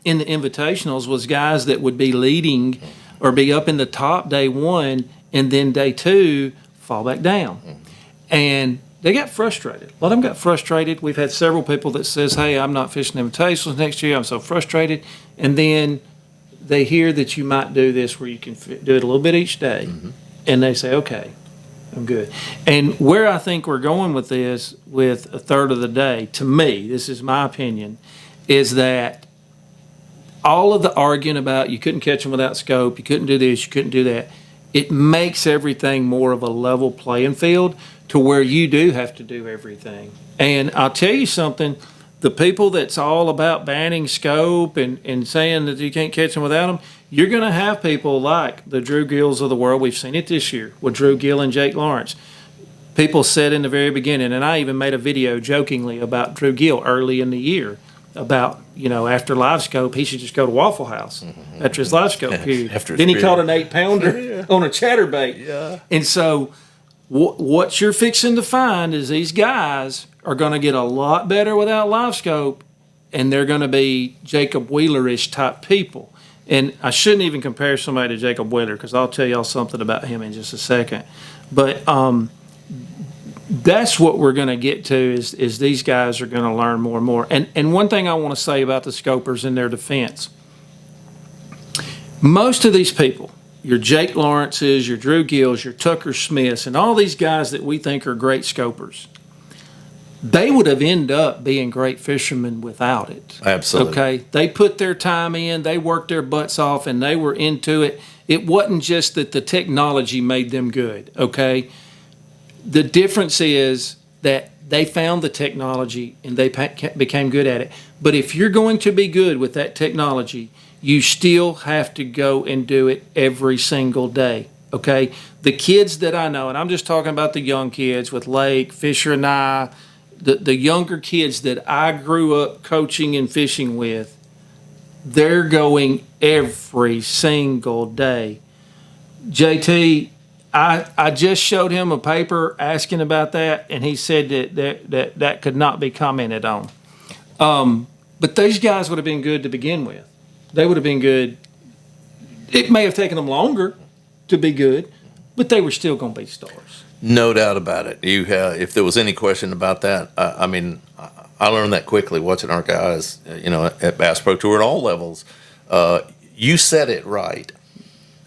in the invitationals was guys that would be leading or be up in the top day one, and then day two fall back down. And they got frustrated. A lot of them got frustrated. We've had several people that says, hey, I'm not fishing invitationals next year. I'm so frustrated. And then they hear that you might do this where you can do it a little bit each day. And they say, okay, I'm good. And where I think we're going with this, with a third of the day, to me, this is my opinion, is that all of the arguing about you couldn't catch them without scope, you couldn't do this, you couldn't do that, it makes everything more of a level playing field to where you do have to do everything. And I'll tell you something, the people that's all about banning scope and saying that you can't catch them without them, you're going to have people like the Drew Gills of the world. We've seen it this year with Drew Gill and Jake Lawrence. People said in the very beginning, and I even made a video jokingly about Drew Gill early in the year, about, after live scope, he should just go to Waffle House after his live scope period. Then he caught an 8-pounder on a chatterbait. Yeah. And so what you're fixing to find is these guys are going to get a lot better without live scope, and they're going to be Jacob Wheeler-ish type people. And I shouldn't even compare somebody to Jacob Wheeler, because I'll tell y'all something about him in just a second. But that's what we're going to get to is these guys are going to learn more and more. And one thing I want to say about the scopers in their defense, most of these people, your Jake Lawrences, your Drew Gills, your Tucker Smiths, and all these guys that we think are great scopers, they would have ended up being great fishermen without it. Absolutely. Okay? They put their time in, they worked their butts off, and they were into it. It wasn't just that the technology made them good, okay? The difference is that they found the technology and they became good at it. But if you're going to be good with that technology, you still have to go and do it every single day, okay? The kids that I know, and I'm just talking about the young kids with Lake, Fisher, and I, the younger kids that I grew up coaching and fishing with, they're going every single day. JT, I just showed him a paper asking about that, and he said that could not be commented on. But these guys would have been good to begin with. They would have been good. It may have taken them longer to be good, but they were still going to be stars. No doubt about it. If there was any question about that, I learned that quickly watching our guys, at Bass Pro Tour at all levels. You said it right.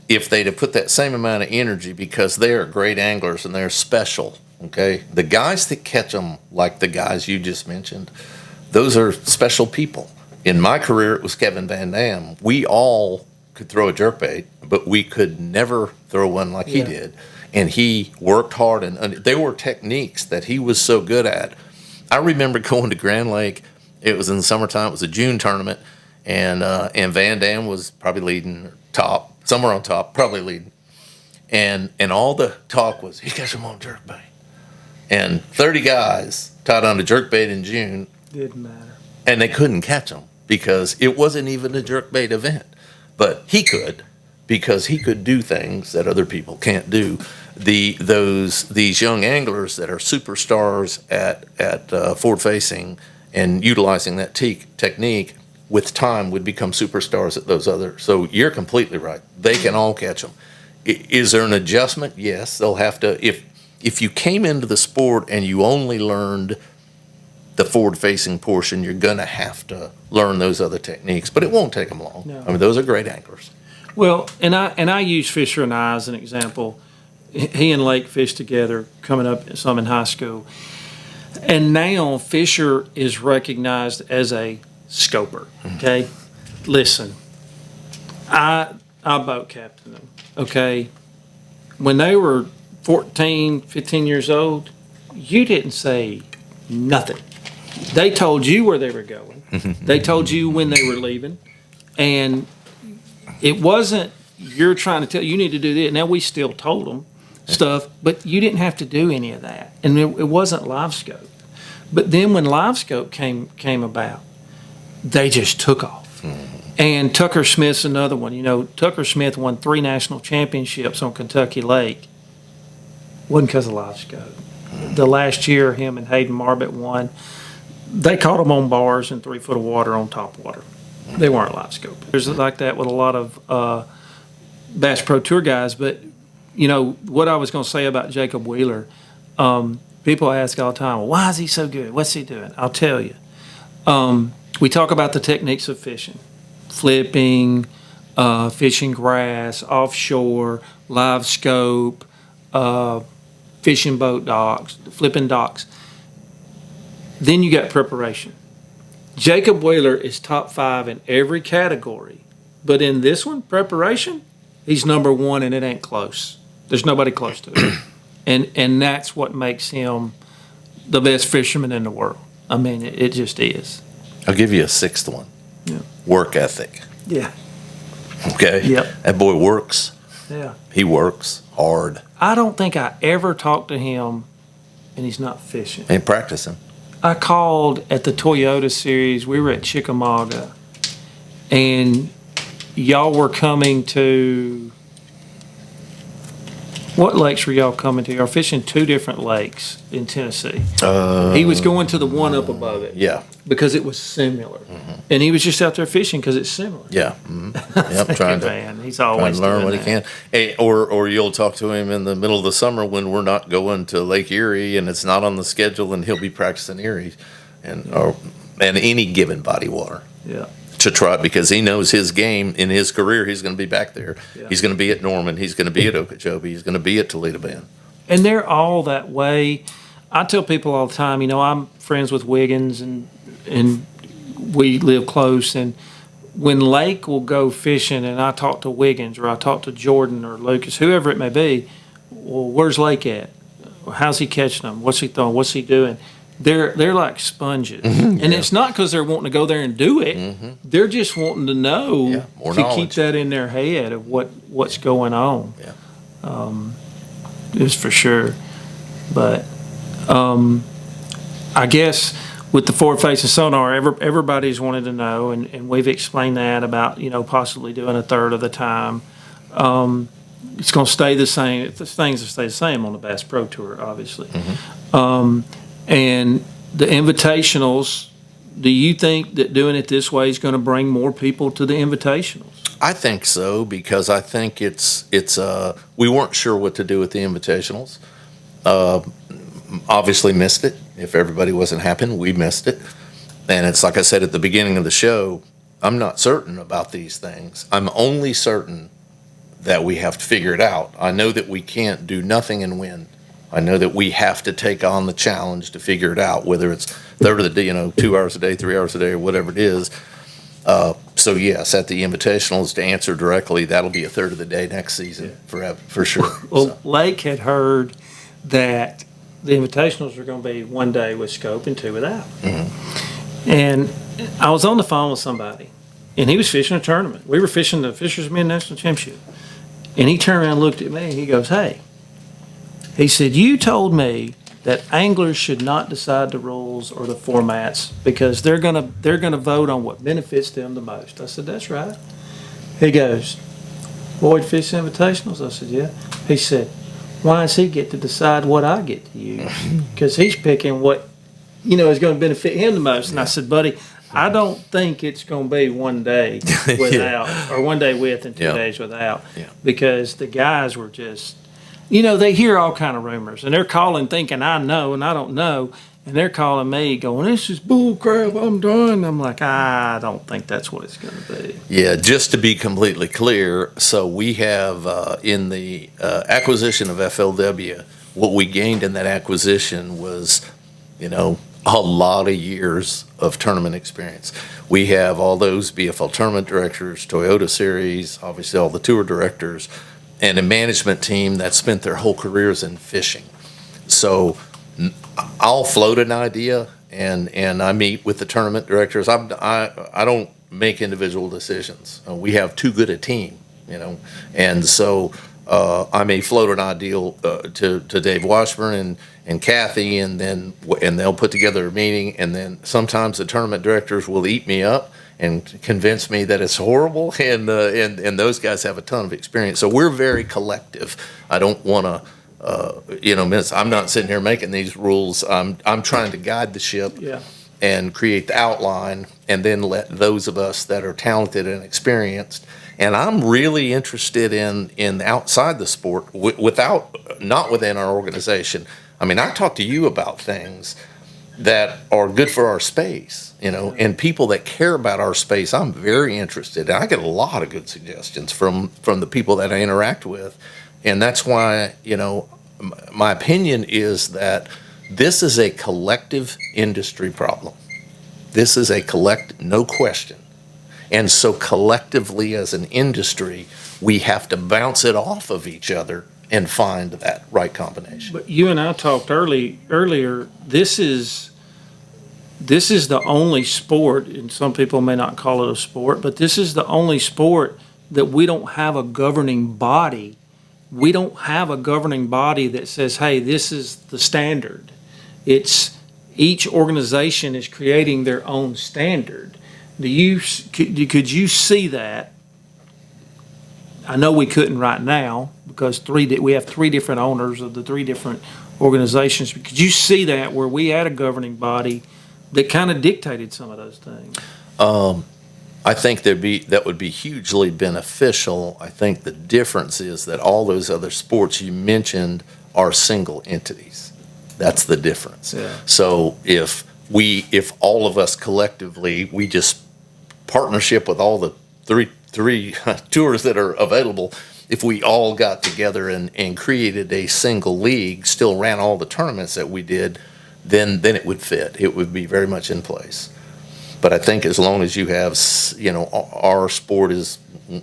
If they'd have put that same amount of energy, because they're great anglers and they're special, okay? The guys that catch them, like the guys you just mentioned, those are special people. In my career, it was Kevin Van Dam. We all could throw a jerkbait, but we could never throw one like he did. And he worked hard, and there were techniques that he was so good at. I remember going to Grand Lake. It was in the summertime. It was a June tournament, and Van Dam was probably leading top. Somewhere on top, probably leading. And all the talk was, he catch them on jerkbait. And 30 guys tied on a jerkbait in June. Didn't matter. And they couldn't catch them because it wasn't even a jerkbait event. But he could, because he could do things that other people can't do. These young anglers that are superstars at forward facing and utilizing that technique, with time would become superstars at those others. So you're completely right. They can all catch them. Is there an adjustment? Yes, they'll have to. If you came into the sport and you only learned the forward-facing portion, you're going to have to learn those other techniques. But it won't take them long. No. I mean, those are great anglers. Well, and I use Fisher and I as an example. He and Lake fished together coming up some in high school. And now Fisher is recognized as a scoper. Okay, listen, I boat captained them. Okay, when they were 14, 15 years old, you didn't say nothing. They told you where they were going. They told you when they were leaving, and it wasn't you're trying to tell you need to do this. Now we still told them stuff, but you didn't have to do any of that, and it wasn't live scope. But then when live scope came about, they just took off. And Tucker Smith's another one. You know, Tucker Smith won 3 national championships on Kentucky Lake. Wasn't because of live scope. The last year, him and Hayden Marbett won. They caught them on bars in 3 foot of water on top water. They weren't live scope. There's like that with a lot of Bass Pro Tour guys. But, you know, what I was going to say about Jacob Wheeler, people ask all the time, well, why is he so good? What's he doing? I'll tell you. We talk about the techniques of fishing, flipping, fishing grass, offshore, live scope, fishing boat docks, flipping docks. Then you got preparation. Jacob Wheeler is top 5 in every category, but in this one, preparation, he's number 1, and it ain't close. There's nobody close to it. And that's what makes him the best fisherman in the world. I mean, it just is. I'll give you a 6th one. Yeah. Work ethic. Yeah. Okay? Yep. That boy works. Yeah. He works hard. I don't think I ever talked to him and he's not fishing. Ain't practicing. I called at the Toyota Series. We were at Chickamauga, and y'all were coming to, what lakes were y'all coming to? Y'all fishing 2 different lakes in Tennessee. He was going to the one up above it. Yeah. Because it was similar. And he was just out there fishing because it's similar. Yeah. Yep. Trying to Man, he's always learn doing what he that. can. Hey, or you'll talk to him in the middle of the summer when we're not going to Lake Erie and it's not on the schedule, and he'll be practicing Erie and any given body water. Yeah. To try, because he knows his game in his career. He's going to be back there. Yeah. He's going to be at Norman. He's going to be at Okeechobee. He's going to be at Toledo Bend. And they're all that way. I tell people all the time, you know, I'm friends with Wiggins and we live close. And when Lake will go fishing and I talk to Wiggins or I talk to Jordan or Lucas, whoever it may be, well, where's Lake at? How's he catching them? What's he throwing? What's he doing? They're like sponges. And it's not because they're wanting to go there and do it. They're just wanting to know more to knowledge. keep that in their head of what's going on. Yeah. Just for sure. But I guess with the forward-facing sonar, everybody's wanted to know, and we've explained that about, you know, possibly doing a third of the time. It's going to stay the same. The things will stay the same on the Bass Pro Tour, obviously. And the invitationals, do you think that doing it this way is going to bring more people to the invitationals? I think so, because I think it's we weren't sure what to do with the invitationals. Obviously missed it. If everybody wasn't happy, we missed it. And it's like I said at the beginning of the show, I'm not certain about these things. I'm only certain that we have to figure it out. I know that we can't do nothing and win. I know that we have to take on the challenge to figure it out, whether it's third of the day, 2 hours a day, 3 hours a day, or whatever it is. So yes, at the invitationals, to answer directly, that'll be a third of the day next season for sure. Well, Lake had heard that the invitationals were going to be 1 day with scope and 2 without. And I was on the phone with somebody, and he was fishing a tournament. We were fishing the Fisherman's National Championship. And he turned around and looked at me, and he goes, hey, he said, you told me that anglers should not decide the rules or the formats because they're gonna vote on what benefits them the most. I said, that's right. He goes, Boyd Fish Invitationals? I said, yeah. He said, why does he get to decide what I get to use? Because he's picking what, is going to benefit him the most. And I said, buddy, I don't think it's going to be 1 day without, or 1 day with and 2 days without, because the guys were just, they hear all kind of rumors, and they're calling thinking I know, and I don't know, and they're calling me going, this is bull crap, I'm done. I'm like, I don't think that's what it's going to be. Yeah, just to be completely clear, so we have in the acquisition of FLW, what we gained in that acquisition was a lot of years of tournament experience. We have all those BFL tournament directors, Toyota Series, obviously all the tour directors, and a management team that spent their whole careers in fishing. So I'll float an idea, and I meet with the tournament directors. I don't make individual decisions. We have too good a team, and so I may float an ideal to Dave Washburn and Kathy, and they'll put together a meeting, and then sometimes the tournament directors will eat me up and convince me that it's horrible, and those guys have a ton of experience. So we're very collective. I don't want to. I'm not sitting here making these rules. I'm trying to guide the ship and create the outline, and then let those of us that are talented and experienced. And I'm really interested in outside the sport, not within our organization. I mean, I talk to you about things that are good for our space, and people that care about our space. I'm very interested. I get a lot of good suggestions from the people that I interact with. And that's why, my opinion is that this is a collective industry problem. This is no question. And so collectively as an industry, we have to bounce it off of each other and find that right combination. But you and I talked earlier, this is the only sport, and some people may not call it a sport, but this is the only sport that we don't have a governing body. We don't have a governing body that says, hey, this is the standard. It's each organization is creating their own standard. Could you see that? I know we couldn't right now because we have three different owners of the three different organizations. But could you see that where we had a governing body that kind of dictated some of those things? I think that would be hugely beneficial. I think the difference is that all those other sports you mentioned are single entities. That's the difference. Yeah. So if all of us collectively, we just partnership with all the three tours that are available, if we all got together and created a single league, still ran all the tournaments that we did, then it would fit. It would be very much in place. But I think as long as you have, our sport is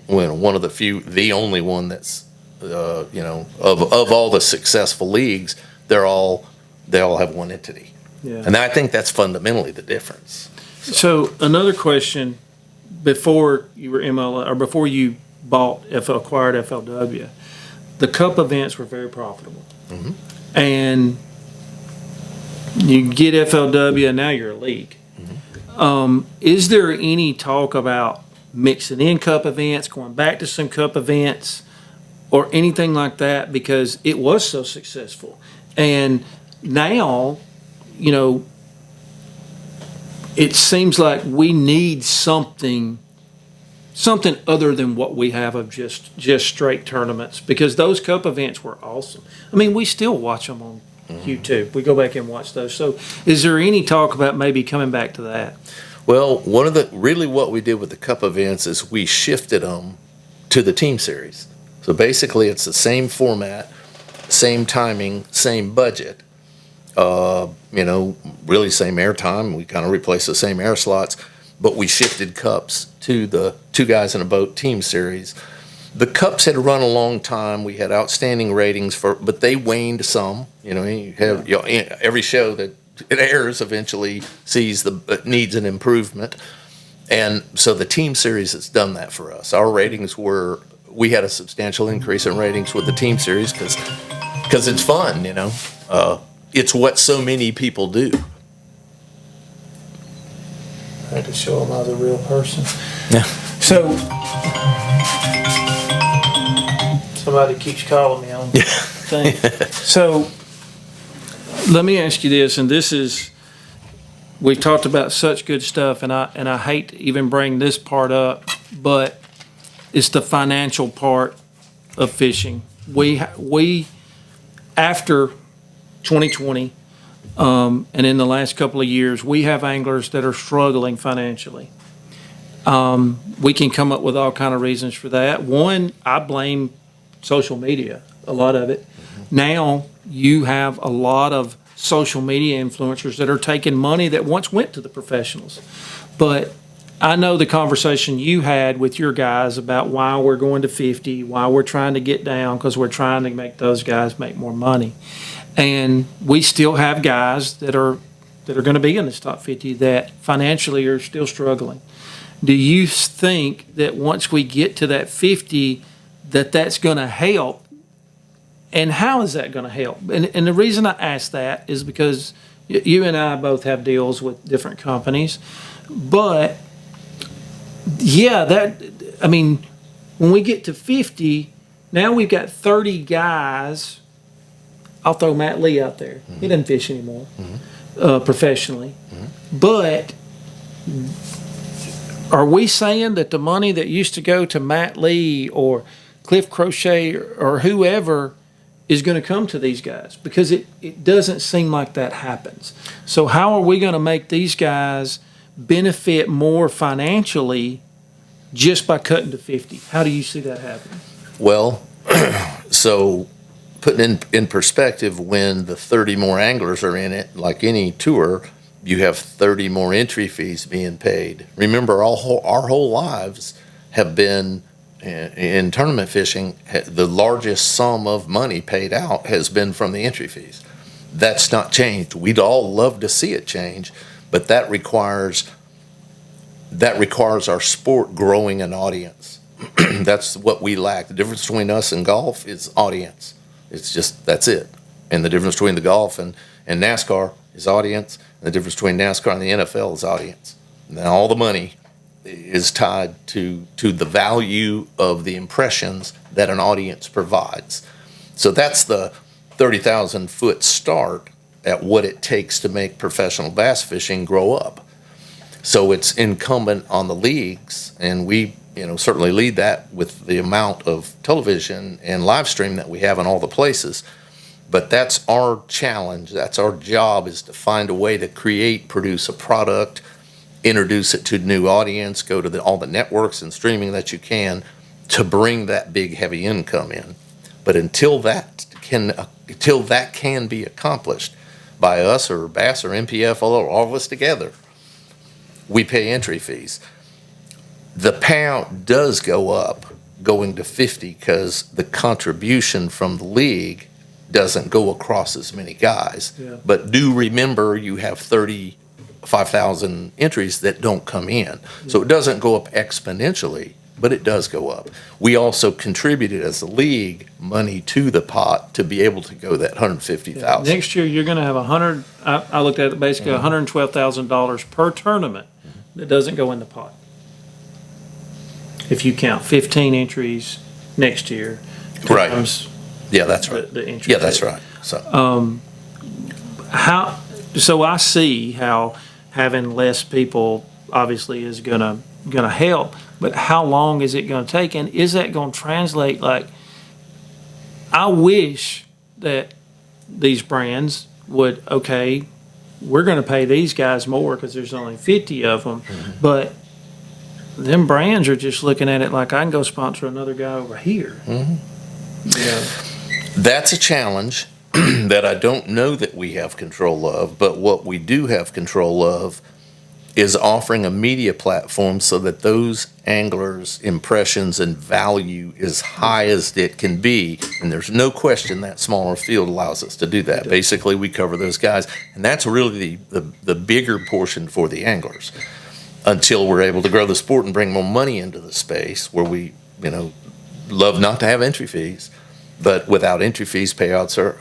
one of the only one that's, of all the successful leagues, they all have one entity. Yeah. And I think that's fundamentally the difference. So another question, before you were MLA, or before you acquired FLW, the Cup events were very profitable. Mm-hmm. And you get FLW, and now you're a league. Is there any talk about mixing in Cup events, going back to some Cup events, or anything like that? Because it was so successful. And now, it seems like we need something other than what we have of just straight tournaments, because those Cup events were awesome. I mean, we still watch them on YouTube. We go back and watch those. So is there any talk about maybe coming back to that? Well, what we did with the Cup events is we shifted them to the team series. So basically it's the same format, same timing, same budget, really same airtime. We kind of replaced the same air slots, but we shifted Cups to the two guys in a boat team series. The Cups had run a long time. We had outstanding ratings but they waned some. Every show that it airs eventually needs an improvement, and so the team series has done that for us. Our ratings we had a substantial increase in ratings with the team series because it's fun. It's what so many people do. I had to show them I was a real person. Yeah. So somebody keeps calling me on thing. So let me ask you this, and we talked about such good stuff, and I hate to even bring this part up, but it's the financial part of fishing. We after 2020, and in the last couple of years, we have anglers that are struggling financially. We can come up with all kind of reasons for that. One, I blame social media, a lot of it. Now you have a lot of social media influencers that are taking money that once went to the professionals. But I know the conversation you had with your guys about why we're going to 50, why we're trying to get down, because we're trying to make those guys make more money. And we still have guys that are going to be in this top 50 that financially are still struggling. Do you think that once we get to that 50, that's going to help? And how is that going to help? And the reason I ask that is because you and I both have deals with different companies. But, yeah, when we get to 50, now we've got 30 guys. I'll throw Matt Lee out there. Mm-hmm. He doesn't fish anymore professionally. Mm-hmm. But are we saying that the money that used to go to Matt Lee or Cliff Crochet or whoever is going to come to these guys? Because it doesn't seem like that happens. So how are we going to make these guys benefit more financially just by cutting to 50? How do you see that happening? Well, so putting in perspective, when the 30 more anglers are in it, like any tour, you have 30 more entry fees being paid. Remember, our whole lives have been in tournament fishing. The largest sum of money paid out has been from the entry fees. That's not changed. We'd all love to see it change, but that requires our sport growing an audience. That's what we lack. The difference between us and golf is audience. It's just, that's it. And the difference between the golf and NASCAR is audience. And the difference between NASCAR and the NFL is audience. Now all the money is tied to the value of the impressions that an audience provides. So that's the 30,000 foot start at what it takes to make professional bass fishing grow up. So it's incumbent on the leagues, and we certainly lead that with the amount of television and live stream that we have in all the places. But that's our challenge. That's our job, is to find a way to produce a product, introduce it to a new audience, go to all the networks and streaming that you can to bring that big, heavy income in. But until that can be accomplished by us or Bass or MPF, all of us together, we pay entry fees. The payout does go up going to 50 because the contribution from the league doesn't go across as many guys. Yeah. But do remember, you have 35,000 entries that don't come in. Yeah. So it doesn't go up exponentially, but it does go up. We also contributed as a league money to the pot to be able to go that 150,000. Yeah. Next year you're going to have I looked at it basically $112,000 per tournament that doesn't go in the pot. If you count 15 entries next year, right? Yeah, that's right. The entry fee. That's right. So, So I see how having less people obviously is gonna help, but how long is it gonna take, and is that gonna translate? Like, I wish that these brands would, okay, we're gonna pay these guys more because there's only 50 of them, but them brands are just looking at it like, I can go sponsor another guy over here. That's a challenge that I don't know that we have control of, but what we do have control of is offering a media platform so that those anglers' impressions and value is high as it can be. And there's no question that smaller field allows us to do that. Basically, we cover those guys, and that's really the bigger portion for the anglers, until we're able to grow the sport and bring more money into the space, where we, love not to have entry fees. But without entry fees, payouts are,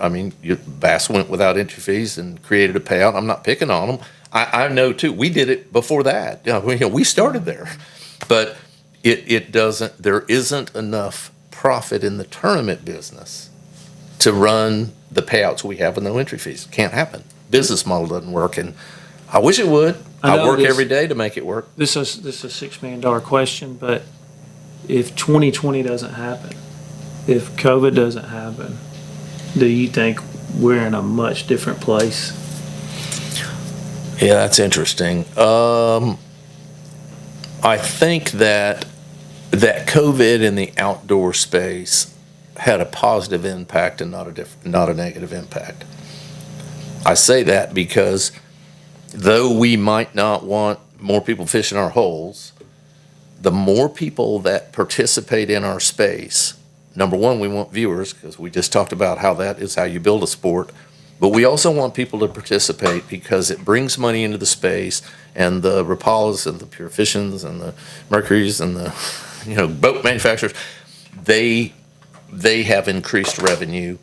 Bass went without entry fees and created a payout. I'm not picking on them. I know too, we did it before that. We started there. But there isn't enough profit in the tournament business to run the payouts we have with no entry fees. Can't happen. Business model doesn't work, and I wish it would. I work every day to make it work. This is a $6 million question, but if 2020 doesn't happen, if COVID doesn't happen, do you think we're in a much different place? Yeah, that's interesting. I think that COVID in the outdoor space had a positive impact and not a negative impact. I say that because though we might not want more people fishing our holes, the more people that participate in our space, number one, we want viewers, because we just talked about how that is how you build a sport. But we also want people to participate because it brings money into the space, and the Rapalas and the Pure Fishings and the Mercuries and the boat manufacturers, they have increased revenue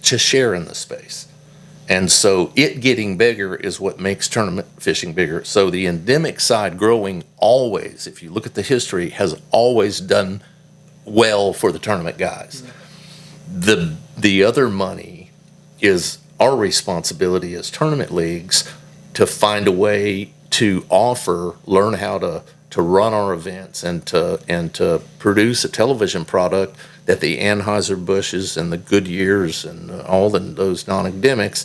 to share in the space. And so it getting bigger is what makes tournament fishing bigger. So the endemic side growing always, if you look at the history, has always done well for the tournament guys. The other money is our responsibility as tournament leagues to find a way to learn how to run our events and to produce a television product that the Anheuser-Busch's and the Goodyears and all those non-endemics,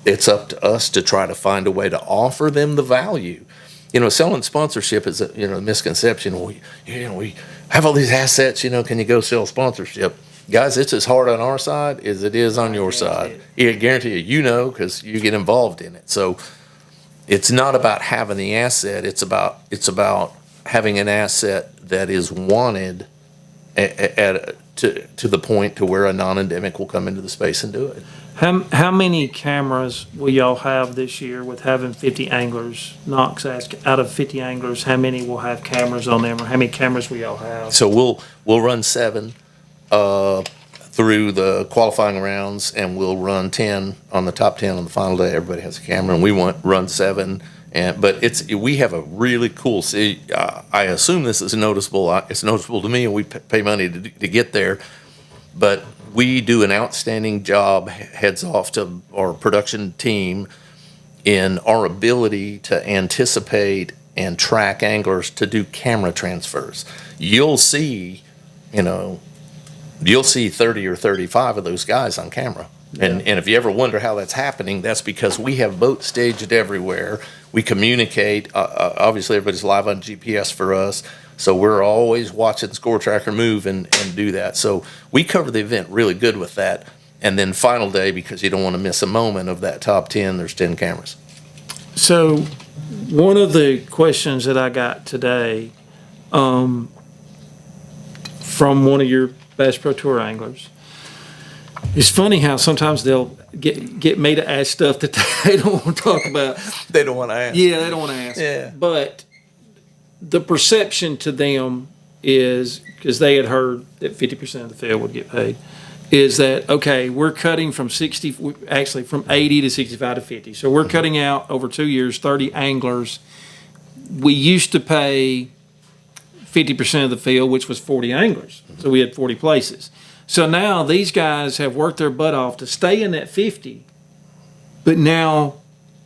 it's up to us to try to find a way to offer them the value. Selling sponsorship is a misconception. We have all these assets, can you go sell sponsorship? Guys, it's as hard on our side as it is on your side. I guarantee you, because you get involved in it. So it's not about having the asset. It's about having an asset that is wanted to the point to where a non-endemic will come into the space and do it. How many cameras will y'all have this year with having 50 anglers? Knox asked, out of 50 anglers, how many will have cameras on them, or how many cameras will y'all have? So we'll run 7 through the qualifying rounds, and we'll run 10 on the top 10 on the final day. Everybody has a camera, and we run 7. But we have a really cool. I assume this is noticeable. It's noticeable to me, and we pay money to get there. But we do an outstanding job, heads off to our production team, in our ability to anticipate and track anglers to do camera transfers. You'll see 30 or 35 of those guys on camera. Yeah. And if you ever wonder how that's happening, that's because we have boats staged everywhere. We communicate. Obviously, everybody's live on GPS for us. So we're always watching Score Tracker move and do that. So we cover the event really good with that. And then final day, because you don't want to miss a moment of that top 10, there's 10 cameras. So one of the questions that I got today from one of your Bass Pro Tour anglers, it's funny how sometimes they'll get me to ask stuff that they don't want to talk about. They don't want to ask. Yeah, they don't want to ask. Yeah. But the perception to them is, because they had heard that 50% of the field would get paid, is that, okay, we're cutting from 80 to 65 to 50. So we're cutting out over 2 years 30 anglers. We used to pay 50% of the field, which was 40 anglers. So we had 40 places. So now these guys have worked their butt off to stay in that 50, but now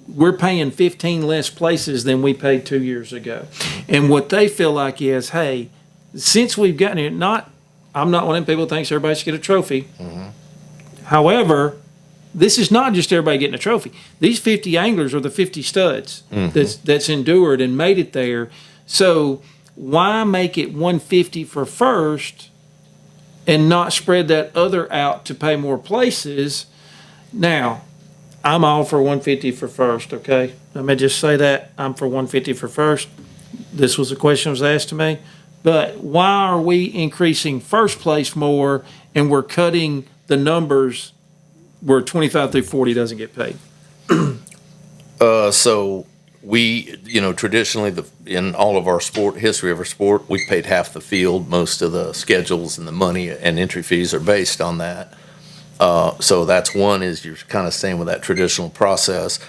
we're paying 15 less places than we paid 2 years ago. And what they feel like is, hey, since we've gotten here, I'm not one of them people who thinks everybody should get a trophy. Mm-hmm. However, this is not just everybody getting a trophy. These 50 anglers are the 50 studs that's endured and made it there. So why make it 150 for first and not spread that other out to pay more places? Now, I'm all for 150 for first, okay? Let me just say that. I'm for 150 for first. This was a question that was asked to me. But why are we increasing first place more and we're cutting the numbers where 25 through 40 doesn't get paid? So we, traditionally in all of our history of our sport, we paid half the field. Most of the schedules and the money and entry fees are based on that. So that's one, is you're kind of staying with that traditional process.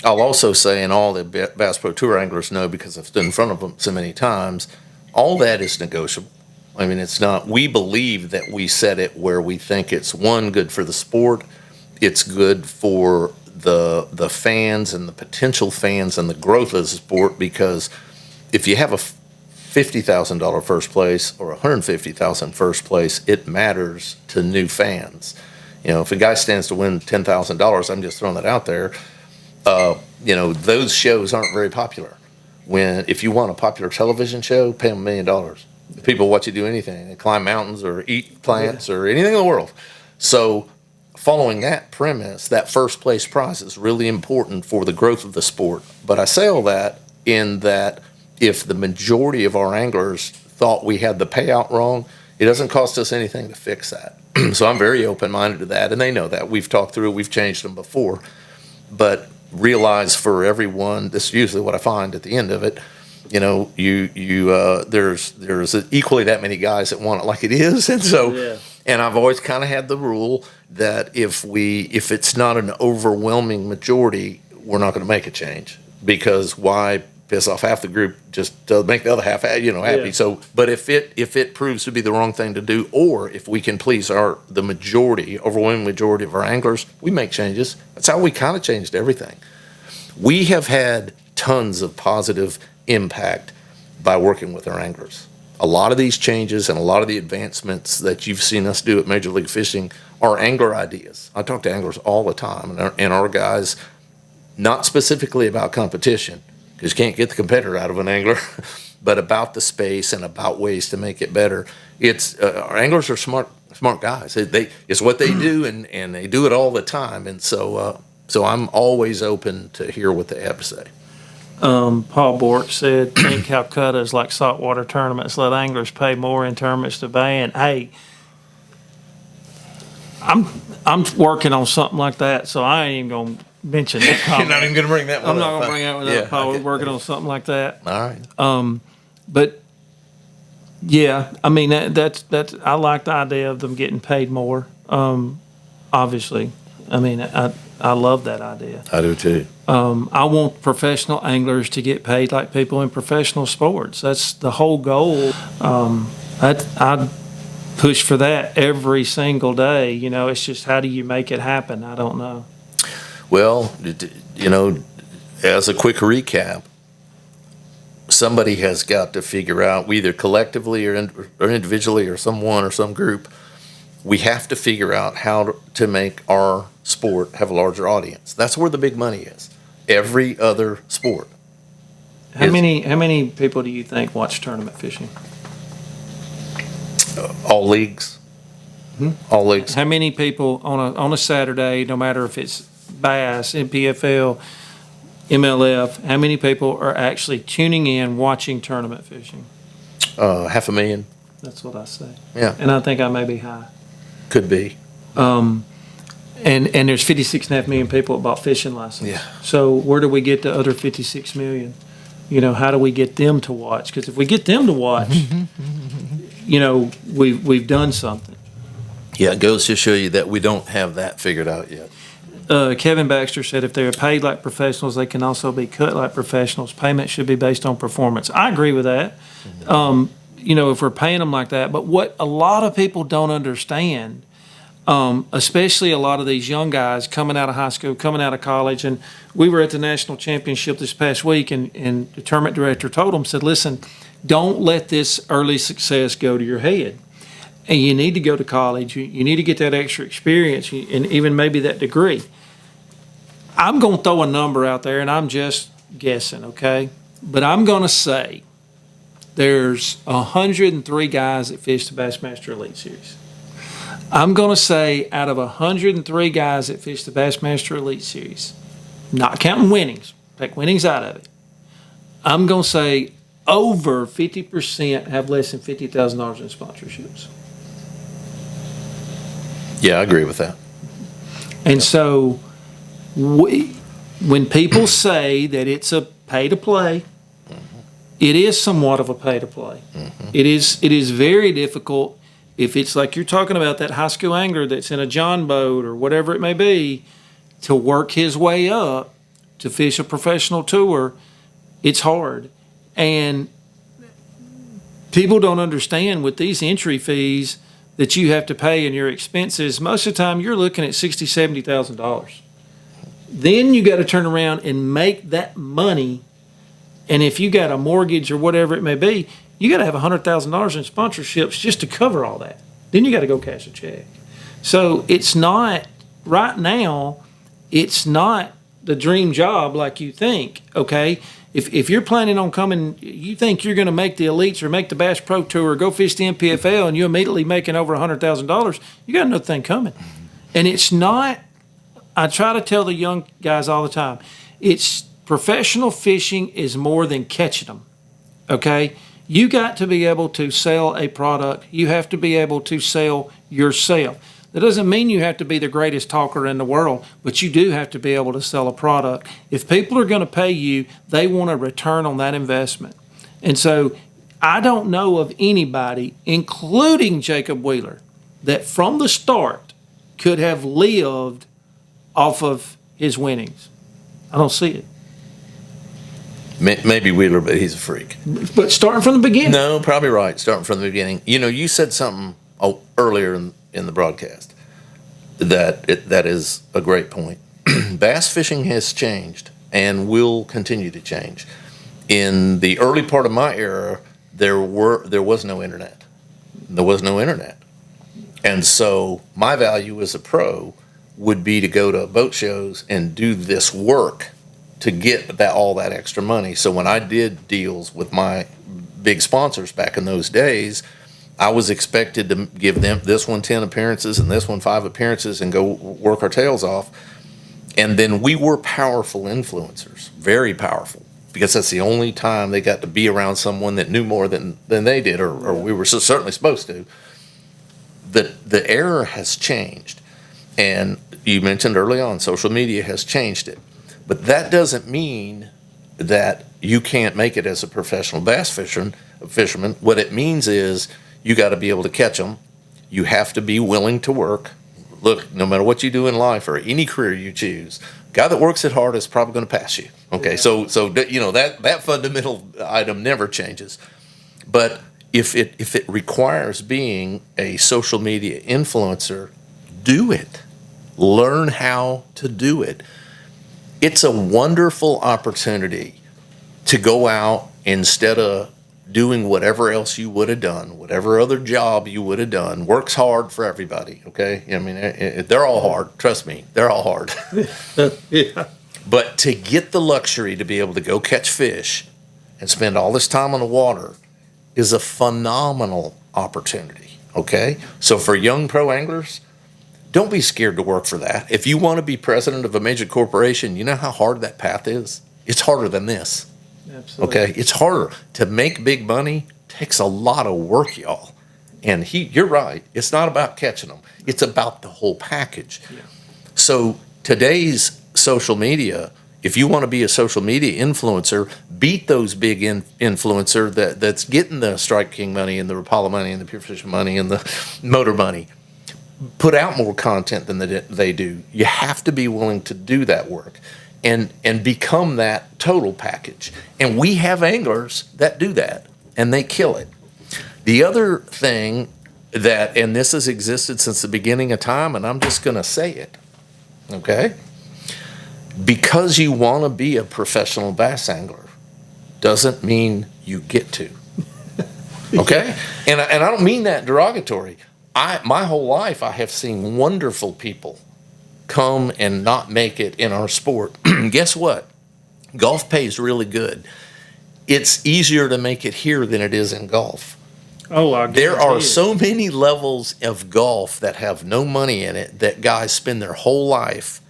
I'll also say, and all the Bass Pro Tour anglers know, because I've stood in front of them so many times, all that is negotiable. I mean, it's not, we believe that we set it where we think it's, one, good for the sport, it's good for the fans and the potential fans and the growth of the sport, because if you have a $50,000 first place or $150,000 first place, it matters to new fans. If a guy stands to win $10,000, I'm just throwing that out there, those shows aren't very popular. If you want a popular television show, pay them $1 million. People watch you do anything. They climb mountains or eat plants or anything in the world. So following that premise, that first place prize is really important for the growth of the sport. But I say all that in that if the majority of our anglers thought we had the payout wrong, it doesn't cost us anything to fix that. So I'm very open-minded to that, and they know that. We've talked through it, we've changed them before. But realize for everyone, this is usually what I find at the end of it, you know, there's equally that many guys that want it like it is. And so, Yeah. and I've always kind of had the rule that if it's not an overwhelming majority, we're not going to make a change, because why piss off half the group just to make the other half, happy. Yeah. So, but if it proves to be the wrong thing to do, or if we can please the overwhelming majority of our anglers, we make changes. That's how we kind of changed everything. We have had tons of positive impact by working with our anglers. A lot of these changes and a lot of the advancements that you've seen us do at Major League Fishing are angler ideas. I talk to anglers all the time, and our guys, not specifically about competition, because you can't get the competitor out of an angler, but about the space and about ways to make it better. It's our anglers are smart guys. It's what they do, and they do it all the time. And so I'm always open to hear what they have to say. Paul Bork said, think Calcutta is like saltwater tournaments. Let anglers pay more in tournaments to ban. Hey, I'm working on something like that, so I ain't even going to mention that comment. You're not even going to bring that one I'm up. not going to bring that one up, Paul. Okay. We're working on something like that. All right. But yeah, I mean that's I like the idea of them getting paid more. Obviously, I mean I love that idea. I do too. I want professional anglers to get paid like people in professional sports. That's the whole goal. I push for that every single day. You know, it's just how do you make it happen? I don't know. Well, you know, as a quick recap, somebody has got to figure out, either collectively or individually or someone or some group, we have to figure out how to make our sport have a larger audience. That's where the big money is. Every other sport. How many people do you think watch tournament fishing? All leagues. All leagues. How many people on a Saturday, no matter if it's Bass, NPFL, MLF, how many people are actually tuning in watching tournament fishing? 500,000. That's what I say. Yeah. And I think I may be high. Could be. And there's 56.5 million people that bought fishing licenses. Yeah. So where do we get the other 56 million? You know, how do we get them to watch? Because if we get them to watch, you know, we've done something. Yeah, it goes to show you that we don't have that figured out yet. Kevin Baxter said if they're paid like professionals, they can also be cut like professionals. Payment should be based on performance. I agree with that. You know, if we're paying them like that. But what a lot of people don't understand, especially a lot of these young guys coming out of high school, coming out of college, and we were at the national championship this past week, and the tournament director told them, said, listen, don't let this early success go to your head. And you need to go to college. You need to get that extra experience and even maybe that degree. I'm going to throw a number out there, and I'm just guessing, okay? But I'm going to say there's 103 guys that fish the Bassmaster Elite Series. I'm going to say out of 103 guys that fish the Bassmaster Elite Series, not counting winnings, take winnings out of it, I'm going to say over 50% have less than $50,000 in sponsorships. Yeah, I agree with that. And so when people say that it's a pay to play, it is somewhat of a pay to play. It is very difficult if it's like you're talking about that high school angler that's in a John boat or whatever it may be to work his way up to fish a professional tour. It's hard. And people don't understand with these entry fees that you have to pay and your expenses, most of the time you're looking at $60,000, $70,000. Then you got to turn around and make that money. And if you got a mortgage or whatever it may be, you got to have $100,000 in sponsorships just to cover all that. Then you got to go cash a check. So it's not, right now, it's not the dream job like you think, okay? If you're planning on coming, you think you're going to make the elites or make the Bass Pro Tour or go fish the NPFL and you're immediately making over $100,000, you got another thing coming. And it's not, I try to tell the young guys all the time, it's professional fishing is more than catching them. Okay? You got to be able to sell a product. You have to be able to sell yourself. That doesn't mean you have to be the greatest talker in the world, but you do have to be able to sell a product. If people are going to pay you, they want a return on that investment. And so I don't know of anybody, including Jacob Wheeler, that from the start could have lived off of his winnings. I don't see it. Maybe Wheeler, but he's a freak. But starting from the beginning. No, probably right. Starting from the beginning. You know, you said something earlier in the broadcast that is a great point. Bass fishing has changed and will continue to change. In the early part of my era, there was no internet. There was no internet. And so my value as a pro would be to go to boat shows and do this work to get all that extra money. So when I did deals with my big sponsors back in those days, I was expected to give them this one 10 appearances and this one 5 appearances and go work our tails off. And then we were powerful influencers, very powerful, because that's the only time they got to be around someone that knew more than they did, or we were certainly supposed to. The era has changed. And you mentioned early on, social media has changed it. But that doesn't mean that you can't make it as a professional bass fisherman. What it means is you got to be able to catch them. You have to be willing to work. Look, no matter what you do in life or any career you choose, guy that works it hard is probably going to pass you. Okay, yeah. So you know that fundamental item never changes. But if it requires being a social media influencer, do it. Learn how to do it. It's a wonderful opportunity to go out instead of doing whatever else you would have done, whatever other job you would have done. Work's hard for everybody, okay? I mean, they're all hard. Trust me, they're all hard. Yeah. But to get the luxury to be able to go catch fish and spend all this time on the water is a phenomenal opportunity, okay? So for young pro anglers, don't be scared to work for that. If you want to be president of a major corporation, you know how hard that path is? It's harder than this. Absolutely. Okay? It's harder. To make big money takes a lot of work, y'all. And you're right. It's not about catching them. It's about the whole package. Yeah. So today's social media, if you want to be a social media influencer, beat those big influencer that's getting the Strike King money and the Rapala money and the Pure Fishing money and the motor money. Put out more content than they do. You have to be willing to do that work and become that total package. And we have anglers that do that, and they kill it. The other thing that, and this has existed since the beginning of time, and I'm just going to say it, okay? Because you want to be a professional bass angler doesn't mean you get to, okay? And I don't mean that derogatory. My whole life, I have seen wonderful people come and not make it in our sport. Guess what? Golf pays really good. It's easier to make it here than it is in golf. Oh, I There are so many levels of golf that have no money in it that guys spend their whole life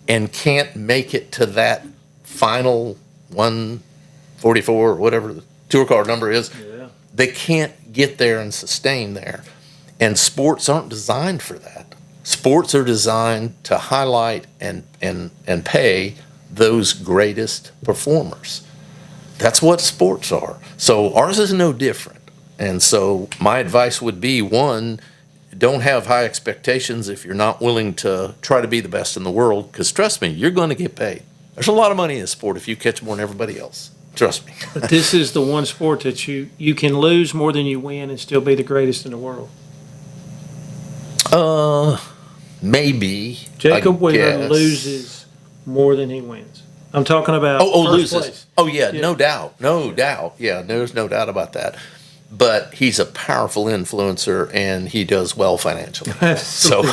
and can't make it to that final 144 or whatever the tour card number is. Yeah. They can't get there and sustain there. And sports aren't designed for that. Sports are designed to highlight and pay those greatest performers. That's what sports are. So ours is no different. And so my advice would be, one, don't have high expectations if you're not willing to try to be the best in the world, because trust me, you're going to get paid. There's a lot of money in sport if you catch more than everybody else. Trust me. But this is the one sport that you can lose more than you win and still be the greatest in the world. Maybe. Jacob Wheeler loses more than he wins. I'm talking about loses. Place. Oh, yeah, no doubt. No doubt. Yeah, there's no doubt about that. But he's a powerful influencer, and he does well financially. so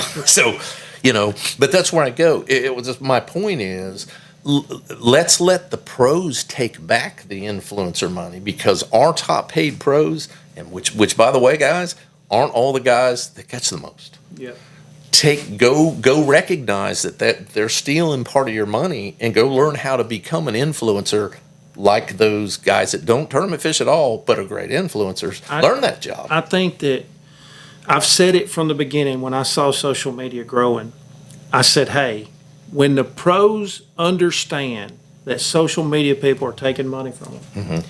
you know, but that's where I go. It was just, my point is, let's let the pros take back the influencer money, because our top paid pros, and which by the way, guys, aren't all the guys that catch the most. Yeah. go recognize that they're stealing part of your money, and go learn how to become an influencer like those guys that don't tournament fish at all but are great influencers. Learn that job. I think that I've said it from the beginning when I saw social media growing. I said, hey, when the pros understand that social media people are taking money from them,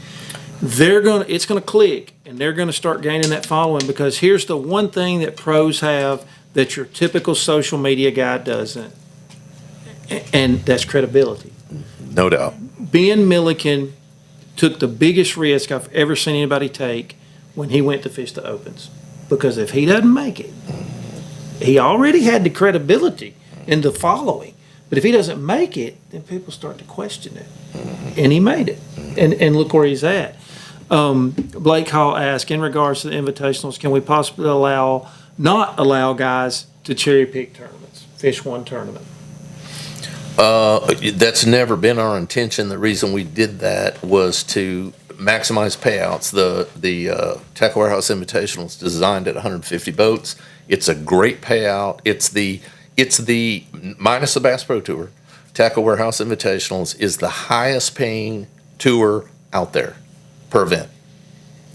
it's gonna click, and they're gonna start gaining that following, because here's the one thing that pros have that your typical social media guy doesn't, and that's credibility. No doubt. Ben Milliken took the biggest risk I've ever seen anybody take when he went to fish the Opens, because if he doesn't make it, he already had the credibility and the following. But if he doesn't make it, then people start to question it. And he made it. And look where he's at. Blake Hall asked, in regards to the invitationals, can we possibly not allow guys to cherry pick tournaments, fish one tournament? That's never been our intention. The reason we did that was to maximize payouts. The Tackle Warehouse Invitational is designed at 150 boats. It's a great payout. It's the minus the Bass Pro Tour. Tackle Warehouse Invitationals is the highest paying tour out there per event.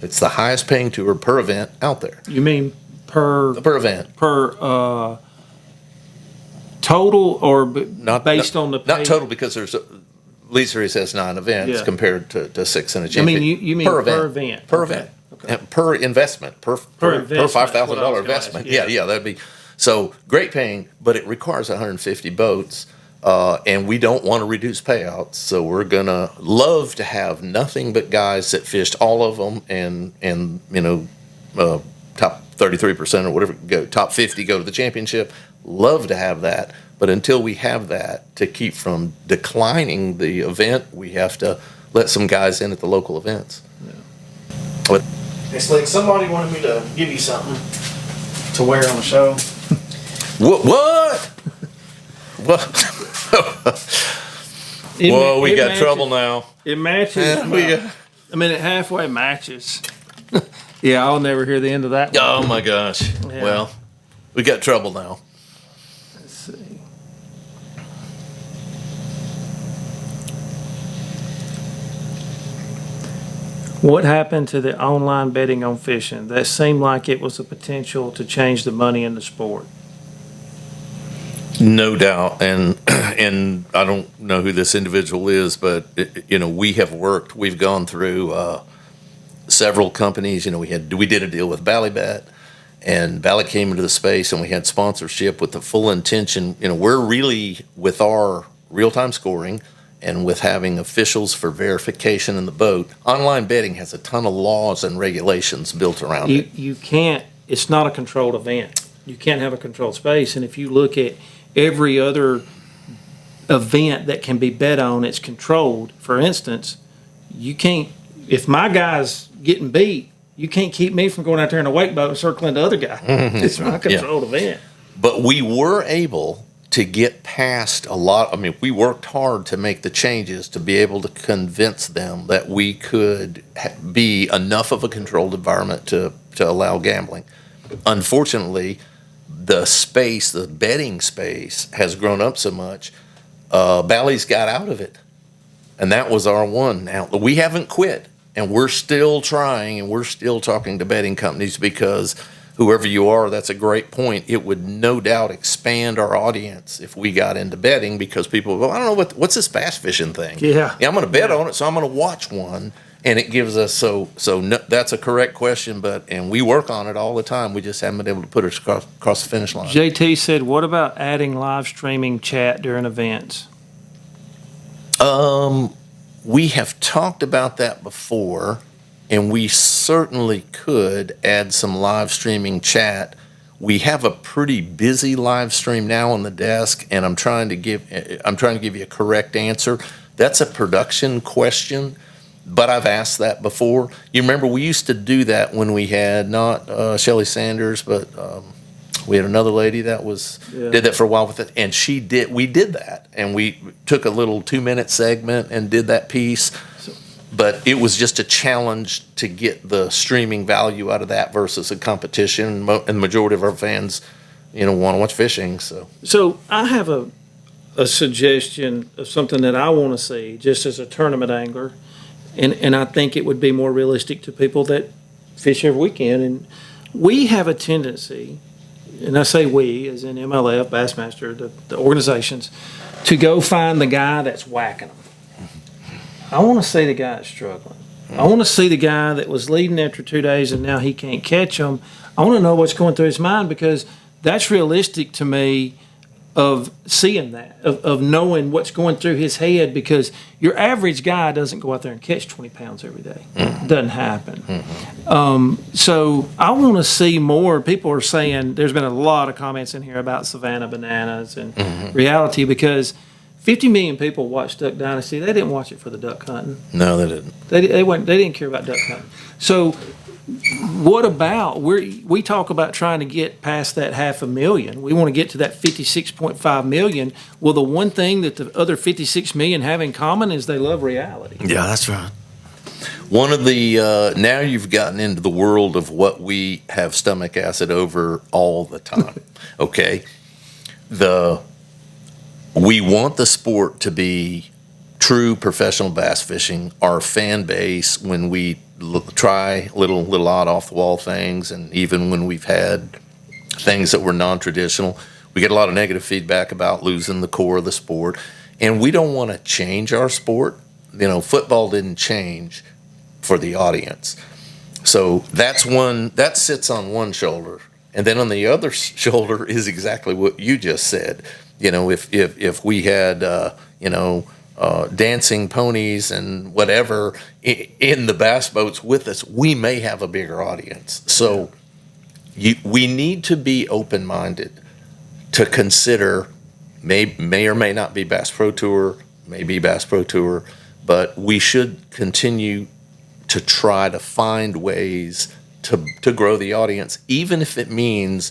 It's the highest paying tour per event out there. You mean per event? Per total, or based on the pay? Not total, because there's Lead Series has 9 events compared to 6 in a I championship. mean, you mean per event. Per event. Okay. Per investment. Per investment, $5,000 investment. Yeah, that'd be. So great paying, but it requires 150 boats, and we don't want to reduce payouts. So we're gonna love to have nothing but guys that fished all of them, and top 33% or whatever go, top 50 go to the championship. Love to have that, but until we have that, to keep from declining the event, we have to let some guys in at the local events. But It's like somebody wanted me to give you something to wear on the show. what? Whoa, we got trouble now. It matches. It halfway matches. Yeah, I'll never hear the end of that one. Oh my gosh. Yeah. Well, we got trouble now. Let's see. What happened to the online betting on fishing? That seemed like it was a potential to change the money in the sport. No doubt, and I don't know who this individual is, but we've gone through several companies. We did a deal with Ballybet, and Bally came into the space, and we had sponsorship with the full intention. We're really, with our real-time scoring and with having officials for verification in the boat, online betting has a ton of laws and regulations built around it. You can't. It's not a controlled event. You can't have a controlled space, and if you look at every other event that can be bet on, it's controlled. For instance, you can't, if my guy's getting beat, you can't keep me from going out there in a wake boat and circling the other guy. It's not a controlled event. But we were able to get past a lot. I mean, we worked hard to make the changes to be able to convince them that we could be enough of a controlled environment to allow gambling. Unfortunately, the betting space has grown up so much, Bally's got out of it. And that was our one. Now, we haven't quit, and we're still trying, and we're still talking to betting companies, because whoever you are, that's a great point. It would no doubt expand our audience if we got into betting, because people go, I don't know, what's this bass fishing thing? Yeah. I'm going to bet on it, so I'm going to watch one. And it gives us, that's a correct question, and we work on it all the time. We just haven't been able to put it across the finish line. JT said, what about adding live streaming chat during events? We have talked about that before, and we certainly could add some live streaming chat. We have a pretty busy live stream now on the desk, and I'm trying to give you a correct answer. That's a production question. But I've asked that before. You remember we used to do that when we had not Shelley Sanders, but we had another lady that did that for a while with it, and we did that, and we took a little 2-minute segment and did that piece. But it was just a challenge to get the streaming value out of that versus a competition. And the majority of our fans, want to watch fishing. So I have a suggestion of something that I want to see just as a tournament angler, and I think it would be more realistic to people that fish every weekend. And we have a tendency, and I say we, as in MLF, Bassmaster, the organizations, to go find the guy that's whacking them. I want to see the guy that's struggling. I want to see the guy that was leading after 2 days and now he can't catch them. I want to know what's going through his mind, because that's realistic to me of seeing that, of knowing what's going through his head, because your average guy doesn't go out there and catch 20 pounds every day. It doesn't happen. So I want to see more. People are saying, there's been a lot of comments in here about Savannah bananas and reality, because 50 million people watched Duck Dynasty. They didn't watch it for the duck hunting. No, they didn't. They didn't care about duck hunting. So what about, we talk about trying to get past that 500,000. We want to get to that 56.5 million. Well, the one thing that the other 56 million have in common is they love reality. Yeah, that's right. One of the, now you've gotten into the world of what we have stomach acid over all the time, okay? We want the sport to be true professional bass fishing. Our fan base, when we try little odd off the wall things, and even when we've had things that were non-traditional, we get a lot of negative feedback about losing the core of the sport. And we don't want to change our sport. Football didn't change for the audience. So that sits on one shoulder. And then on the other shoulder is exactly what you just said. If we had, dancing ponies and whatever in the bass boats with us, we may have a bigger audience. So we need to be open-minded to consider, may or may not be Bass Pro Tour, may be Bass Pro Tour, but we should continue to try to find ways to grow the audience, even if it means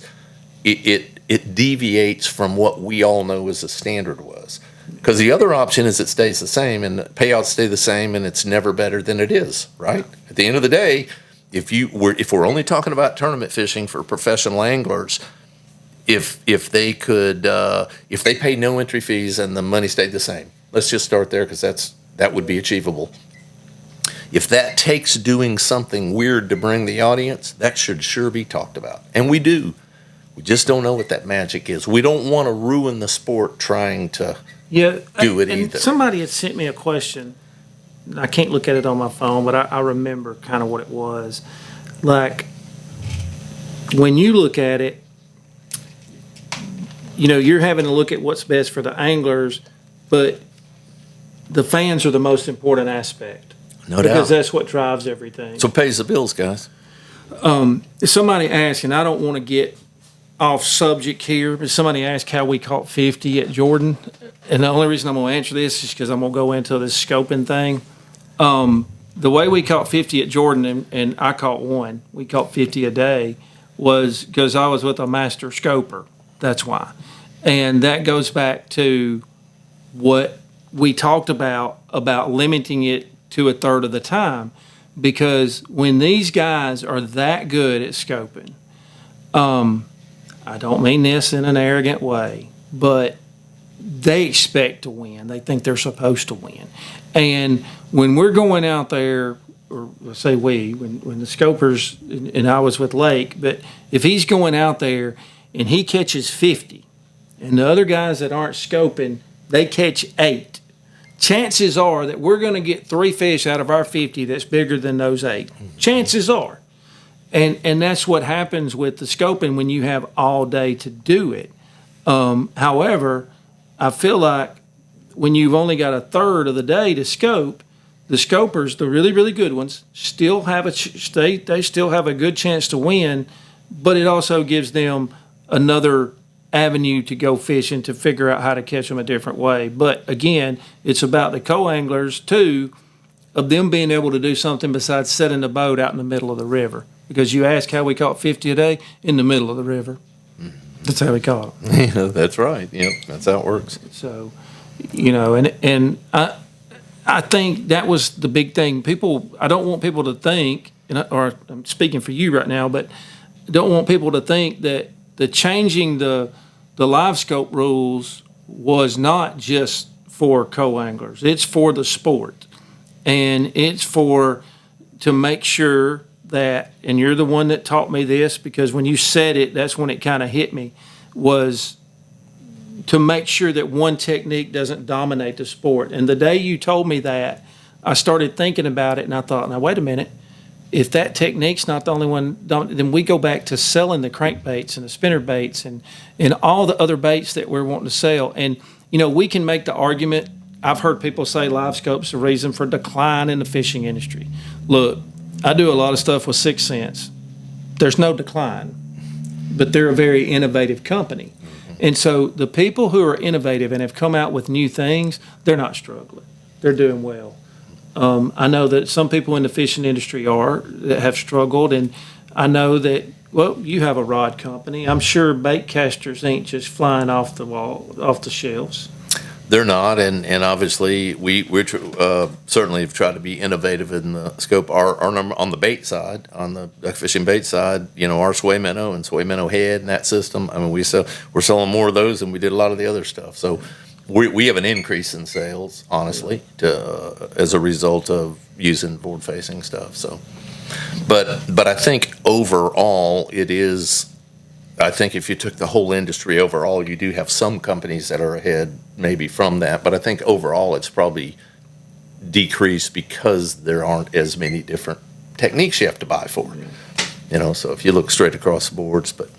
it deviates from what we all know as the standard was. Because the other option is it stays the same and the payouts stay the same and it's never better than it is, right? At the end of the day, if we're only talking about tournament fishing for professional anglers, if they pay no entry fees and the money stayed the same, let's just start there, because that would be achievable. If that takes doing something weird to bring the audience, that should sure be talked about. And we do. We just don't know what that magic is. We don't want to ruin the sport trying to do it either. Somebody had sent me a question. I can't look at it on my phone, but I remember kind of what it was. Like, when you look at it, you're having to look at what's best for the anglers, but the fans are the most important aspect. No doubt. Because that's what drives everything. So pays the bills, guys. Somebody asked, and I don't want to get off subject here, but somebody asked how we caught 50 at Jordan. And the only reason I'm going to answer this is because I'm going to go into this scoping thing. The way we caught 50 at Jordan, and I caught one, we caught 50 a day, was because I was with a master scoper. That's why. And that goes back to what we talked about limiting it to a third of the time. Because when these guys are that good at scoping, I don't mean this in an arrogant way, but they expect to win. They think they're supposed to win. And when we're going out there, or let's say when the scopers, and I was with Lake, but if he's going out there and he catches 50, and the other guys that aren't scoping, they catch 8, chances are that we're going to get 3 fish out of our 50 that's bigger than those 8. Chances are. And that's what happens with the scoping when you have all day to do it. However, I feel like when you've only got a third of the day to scope, the scopers, the really, really good ones, still have they still have a good chance to win, but it also gives them another avenue to go fishing to figure out how to catch them a different way. But again, it's about the co-anglers too, of them being able to do something besides setting the boat out in the middle of the river. Because you ask how we caught 50 a day, in the middle of the river. That's how we caught them. Yeah, that's right. Yep, that's how it works. So, and I think that was the big thing. I don't want people to think, or I'm speaking for you right now, but I don't want people to think that the changing the live scope rules was not just for co-anglers. It's for the sport, and it's to make sure that, and you're the one that taught me this, because when you said it, that's when it kind of hit me, was to make sure that one technique doesn't dominate the sport. And the day you told me that, I started thinking about it, and I thought, now wait a minute, if that technique's not the only one, then we go back to selling the crankbaits and the spinner baits and all the other baits that we're wanting to sell. And, we can make the argument. I've heard people say live scope's the reason for decline in the fishing industry. Look, I do a lot of stuff with 6 Sense. There's no decline, but they're a very innovative company. And so the people who are innovative and have come out with new things, they're not struggling. They're doing well. I know that some people in the fishing industry that have struggled, and I know that, well, you have a rod company. I'm sure bait casters ain't just flying off the shelves. They're not, and obviously we certainly have tried to be innovative in the scope. Our number on the bait side, on the duck fishing bait side, our sway minnow and sway minnow head and that system. I mean, we're selling more of those than we did a lot of the other stuff. So we have an increase in sales, honestly, as a result of using forward facing stuff. So, but I think overall it is. I think if you took the whole industry overall, you do have some companies that are ahead maybe from that. But I think overall it's probably decreased because there aren't as many different techniques you have to buy for. So if you look straight across the boards, but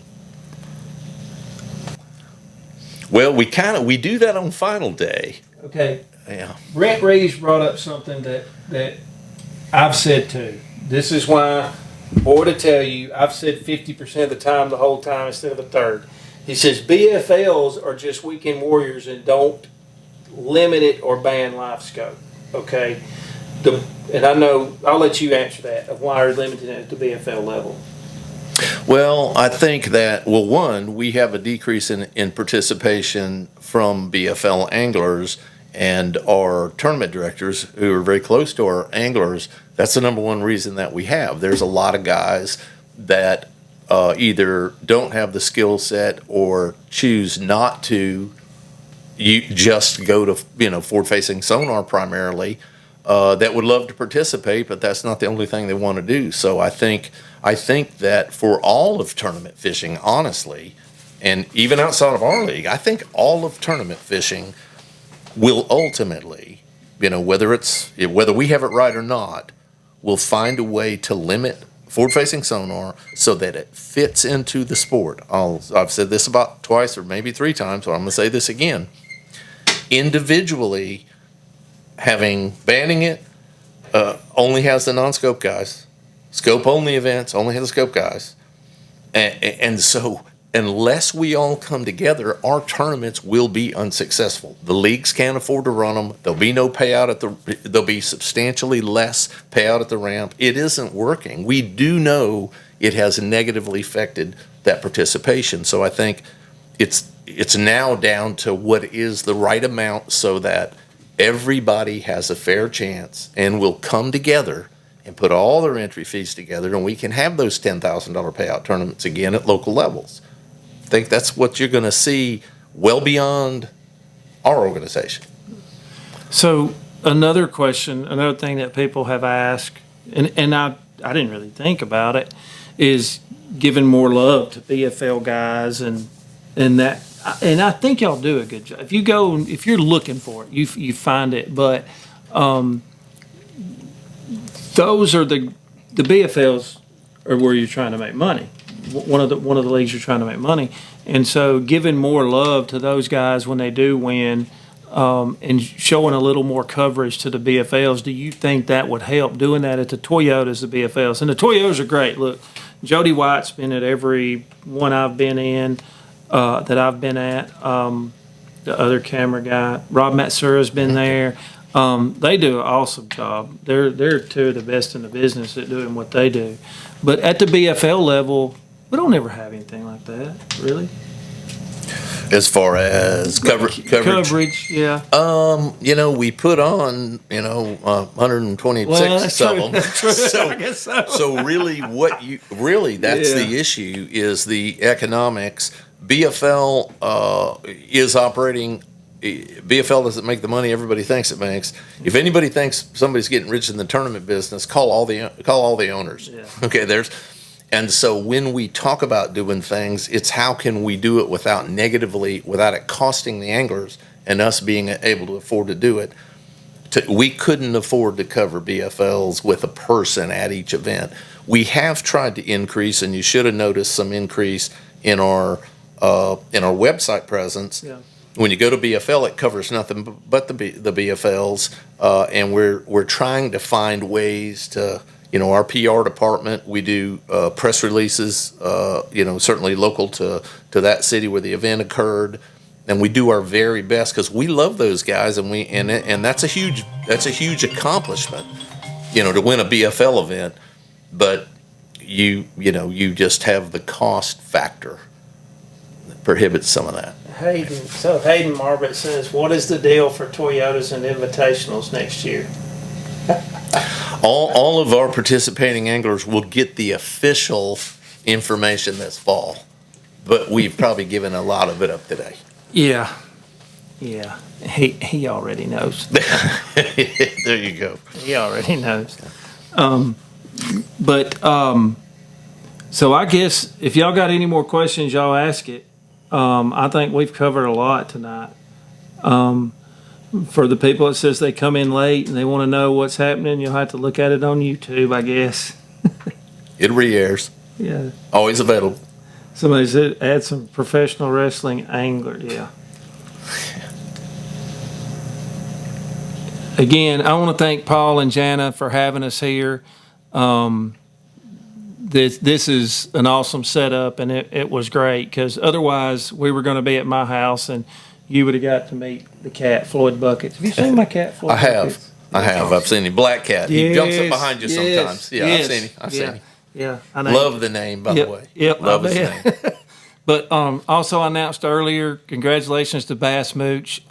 well, we do that on final day. Okay. Yeah. Brent Reeves brought up something that I've said too. This is why, boy, to tell you, I've said 50% of the time the whole time instead of a third. He says BFLs are just weekend warriors and don't limit it or ban live scope. Okay? And I know, I'll let you answer that, of why are limiting it at the BFL level. Well, I think that, one, we have a decrease in participation from BFL anglers, and our tournament directors who are very close to our anglers. That's the number one reason that we have. There's a lot of guys that either don't have the skill set or choose not to. You just go to forward-facing sonar primarily. That would love to participate, but that's not the only thing they want to do. So I think that for all of tournament fishing, honestly, and even outside of our league, I think all of tournament fishing will ultimately, whether we have it right or not, will find a way to limit forward-facing sonar so that it fits into the sport. I've said this about twice or maybe 3 times, so I'm going to say this again. Individually, banning it only has the non-scope guys. Scope-only events only have the scope guys. And so unless we all come together, our tournaments will be unsuccessful. The leagues can't afford to run them. There'll be no payout there'll be substantially less payout at the ramp. It isn't working. We do know it has negatively affected that participation. So I think it's now down to what is the right amount so that everybody has a fair chance and will come together and put all their entry fees together, and we can have those $10,000 payout tournaments again at local levels. I think that's what you're going to see well beyond our organization. So another thing that people have asked, and I didn't really think about it, is giving more love to BFL guys and that. And I think y'all do a good job. If you're looking for it, you find it. But those are the BFLs are where you're trying to make money. One of the leagues you're trying to make money, and so giving more love to those guys when they do win, and showing a little more coverage to the BFLs. Do you think that would help doing that at the Toyotas, the BFLs? And the Toyotas are great. Look, Jody White's been at every one I've been in, that I've been at. The other camera guy, Rob Matsura's been there. They do an awesome job. They're 2 of the best in the business at doing what they do. But at the BFL level, we don't ever have anything like that, really. As far as coverage. Coverage, yeah. We put on, 126 Well, that's of true. them. That's true. So, I guess so. so really that's Yeah. the issue is the economics. BFL is operating. BFL doesn't make the money everybody thinks it makes. If anybody thinks somebody's getting rich in the tournament business, call all the owners. Yeah. Okay, and so when we talk about doing things, it's how can we do it without it costing the anglers and us being able to afford to do it. We couldn't afford to cover BFLs with a person at each event. We have tried to increase, and you should have noticed some increase in our website presence. Yeah. When you go to BFL, it covers nothing but the BFLs, and we're trying to find ways to. Our PR department, we do press releases, certainly local to that city where the event occurred, and we do our very best because we love those guys, and that's a huge accomplishment, to win a BFL event, but you just have the cost factor that prohibits some of that. Hayden Marbett says, what is the deal for Toyotas and Invitationals next year? All of our participating anglers will get the official information this fall, but we've probably given a lot of it up today. Yeah. He already knows. There you go. He already knows. So I guess if y'all got any more questions, y'all ask it. I think we've covered a lot tonight. For the people that says they come in late and they want to know what's happening, you'll have to look at it on YouTube, I guess. It re-airs. Yeah. Always available. Somebody said add some professional wrestling angler. Yeah. Again, I want to thank Paul and Jana for having us here. This is an awesome setup, and it was great because otherwise we were going to be at my house and you would have got to meet the cat, Floyd Buckets. Have you seen my cat, Floyd Buckets? I have. I've seen him. Black cat. He jumps up behind you sometimes. Yeah, yes, I've seen him. I've seen him. Yeah, I know. Love the name, by the way. Yep, love his name. But also I announced earlier, congratulations to Bass Mooch.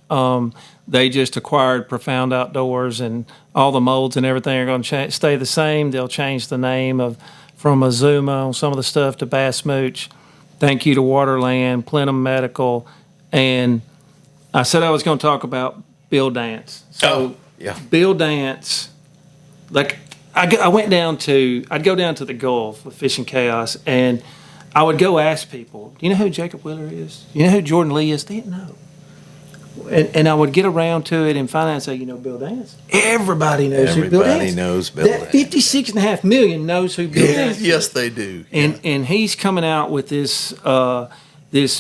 They just acquired Profound Outdoors, and all the molds and everything are going to stay the same. They'll change the name from Azuma on some of the stuff to Bass Mooch. Thank you to Waterland, Plenum Medical, and I said I was going to talk about Bill Dance. So, yeah. Bill Dance, like I'd go down to the Gulf with Fishing Chaos, and I would go ask people, do you know who Jacob Wheeler is? Do you know who Jordan Lee is? They didn't know. And I would get around to it and find out and say, Bill Dance. Everybody knows who Bill Dance is. Everybody knows Bill Dance. That 56.5 million knows who Bill Dance is. Yes, they do. And he's coming out with this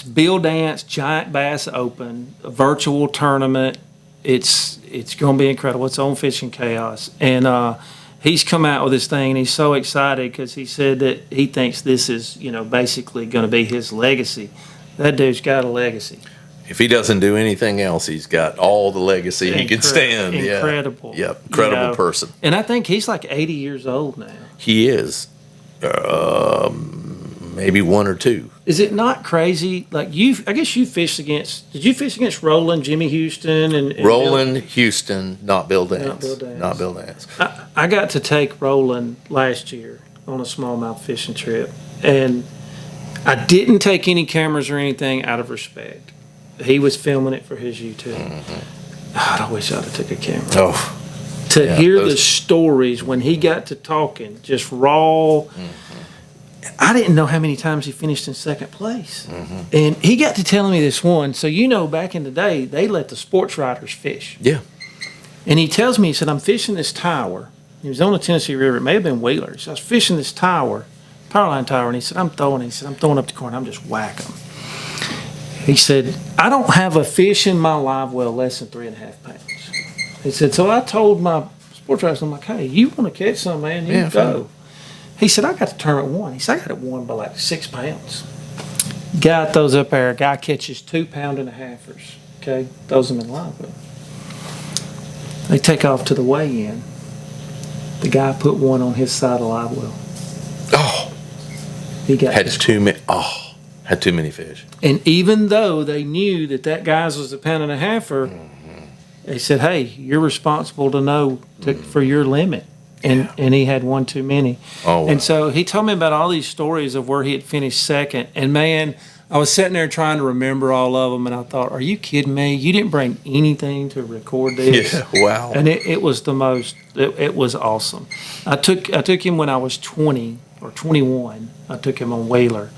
Bill Dance Giant Bass Open, a virtual tournament. It's going to be incredible. It's on Fishing Chaos. And he's come out with this thing, and he's so excited because he said that he thinks this is, basically going to be his legacy. That dude's got a legacy. If he doesn't do anything else, he's got all the legacy he can stand. Incredible. Yeah. Yep. Incredible person. And I think he's like 80 years old now. He is. Maybe one or two. Is it not crazy? Like I guess you fished against. Did you fish against Roland, Jimmy Houston, and Roland Houston, not Bill Dance. Not Bill Dance. I got to take Roland last year on a smallmouth fishing trip, and I didn't take any cameras or anything out of respect. He was filming it for his YouTube. Mm-hmm. God, I wish I'd have took a camera. Oh, hear the stories when he got to talking, just raw. Mm-hmm. I didn't know how many times he finished in second place. Mm-hmm. And he got to telling me this one. So, back in the day, they let the sports writers fish. Yeah. And he tells me, he said, I'm fishing this tower. He was on the Tennessee River. It may have been Wheeler. So I was fishing this power line tower. And he said, I'm throwing up the corner. I'm just whacking them. He said, I don't have a fish in my live well less than 3.5 pounds. He said, so I told my sports writers, I'm like, hey, you want to catch some, man? You go. He said, I got the tournament won. He said, I got it won by like 6 pounds. Guy throws up there. Guy catches 2 pound-and-a-halfers. Okay, throws them in live well. They take off to the weigh-in. The guy put one on his side of live well. Oh. He got had 2 minutes. Oh. Had too many fish. And even though they knew that guy's was a pound and a halfer, they said, "Hey, you're responsible to know for your limit." And he had one too many. Oh, wow. And so he told me about all these stories of where he had finished second. And man, I was sitting there trying to remember all of them, and I thought, "Are you kidding me? You didn't bring anything to record this?" Yeah, wow. And it was the most. It was awesome. I took him when I was 20 or 21. I took him on Whaler,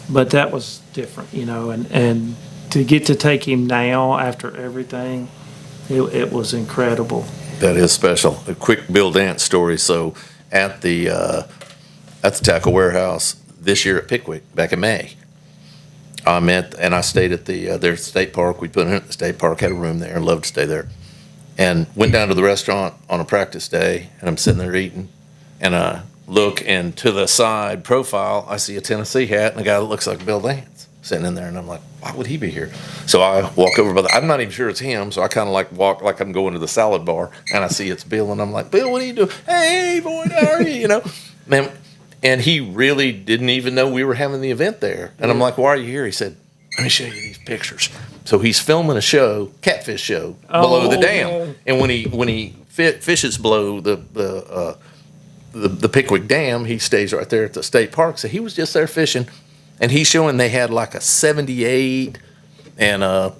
but that was different, And to get to take him now after everything, it was incredible. That is special. A quick Bill Dance story. So at the tackle warehouse this year at Pickwick back in May, I stayed at their state park. We put in at the state park, had a room there, and loved to stay there. And went down to the restaurant on a practice day, and I'm sitting there eating, and I look, and to the side profile, I see a Tennessee hat and a guy that looks like Bill Dance sitting in there, and I'm like, why would he be here? So I walk over I'm not even sure it's him, so I kind of like walk like I'm going to the salad bar, and I see it's Bill, and I'm like, Bill, what are you doing? Hey, boy, how are you? Man, and he really didn't even know we were having the event there. And I'm like, why are you here? He said, let me show you these pictures. So he's filming a show, catfish show, below the dam. Man. And when he fishes below the Pickwick Dam, he stays right there at the state park. So he was just there fishing, and he's showing they had like a 78 and a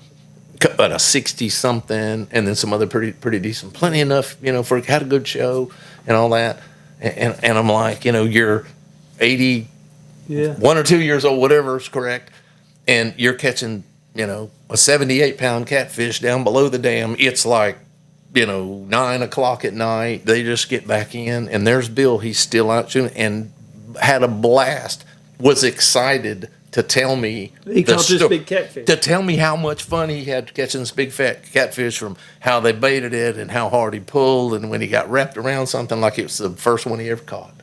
60 something, and then some other pretty decent, plenty enough, had a good show and all that. And I'm like, you're 80, 1 or 2 years old, whatever is correct, and you're catching, a 78-pound catfish down below the dam. It's like, 9 o'clock at night. They just get back in, and there's Bill. He's still out shooting and had a blast. Was excited to tell me He caught this big catfish. to tell me how much fun he had catching this big fat catfish, from how they baited it and how hard he pulled, and when he got wrapped around something like it was the first one he ever caught.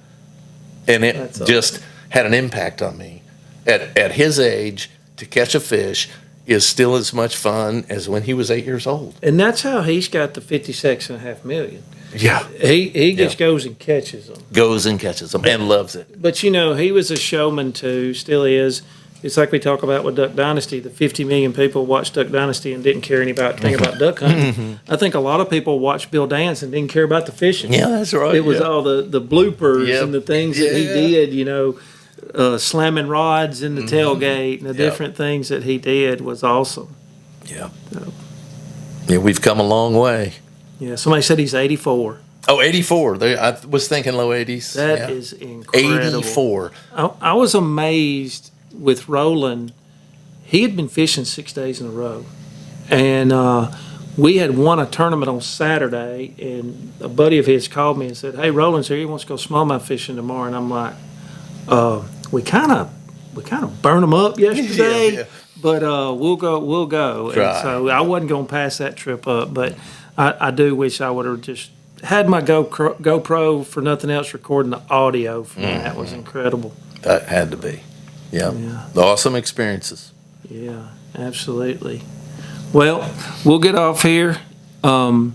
And it That's just had an impact on me. At his age, to catch a fish is still as much fun as when he was 8 years old. And that's how he's got the 56.5 million. Yeah. He just goes and catches them. Goes and catches them and loves it. But he was a showman too, still is. It's like we talk about with Duck Dynasty. The 50 million people watched Duck Dynasty and didn't care anything about duck hunting. I think a lot of people watched Bill Dance and didn't care about the fishing. Yeah, that's right. It was all the bloopers and the things that he did, slamming rods in the tailgate and the different things that he did was awesome. Yeah. Yeah, we've come a long way. Yeah, somebody said he's 84. Oh, 84. I was thinking low 80s. That is incredible. 84. I was amazed with Roland. He had been fishing 6 days in a row. And we had won a tournament on Saturday, and a buddy of his called me and said, "Hey, Roland's here. He wants to go smallmouth fishing tomorrow." And I'm like, we kind of burned them up yesterday, but we'll go. Try. And so I wasn't going to pass that trip up, but I do wish I would have just had my GoPro for nothing else, recording the audio from that. Was incredible. That had to be. Yeah. The awesome experiences. Yeah, absolutely. Well, we'll get off here. And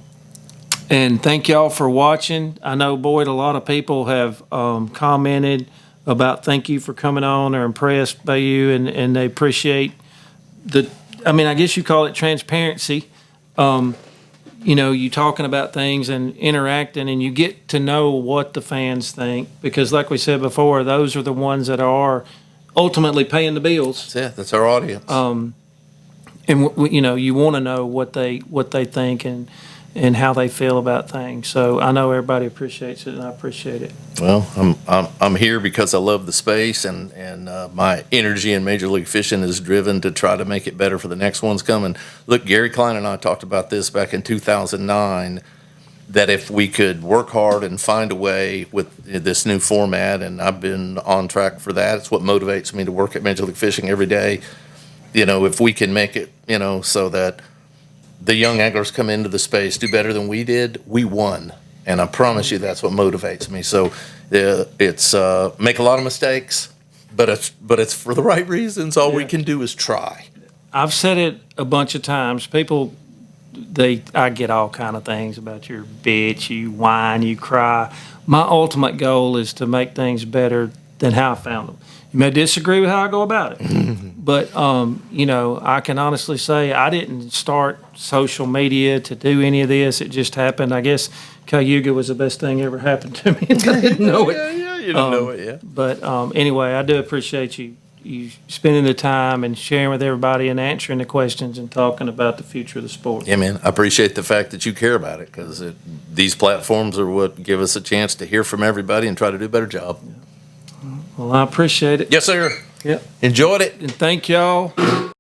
thank y'all for watching. I know, Boyd, a lot of people have commented about thank you for coming on. They're impressed by you, and they appreciate I guess you call it transparency. You talking about things and interacting, and you get to know what the fans think, because like we said before, those are the ones that are ultimately paying the bills. That's it. That's our audience. And you want to know what they think and how they feel about things. So I know everybody appreciates it, and I appreciate it. Well, I'm here because I love the space, and my energy in Major League Fishing is driven to try to make it better for the next ones coming. Look, Gary Klein and I talked about this back in 2009, that if we could work hard and find a way with this new format, and I've been on track for that. It's what motivates me to work at Major League Fishing every day. If we can make it, so that the young anglers come into the space, do better than we did, we won. And I promise you that's what motivates me. So it's make a lot of mistakes, but it's for the right reasons. All we can do is try. I've said it a bunch of times. People, I get all kind of things about your bitch, you whine, you cry. My ultimate goal is to make things better than how I found them. You may disagree with how I go about it, but you know, I can honestly say I didn't start social media to do any of this. It just happened. I guess Cayuga was the best thing ever happened to me. I didn't know it. Yeah, you didn't know it, yeah. But anyway, I do appreciate you spending the time and sharing with everybody and answering the questions and talking about the future of the sport. Yeah, man, I appreciate the fact that you care about it, because these platforms are what give us a chance to hear from everybody and try to do a better job. Well, I appreciate it. Yes, sir. Yep. Enjoyed it. And thank y'all.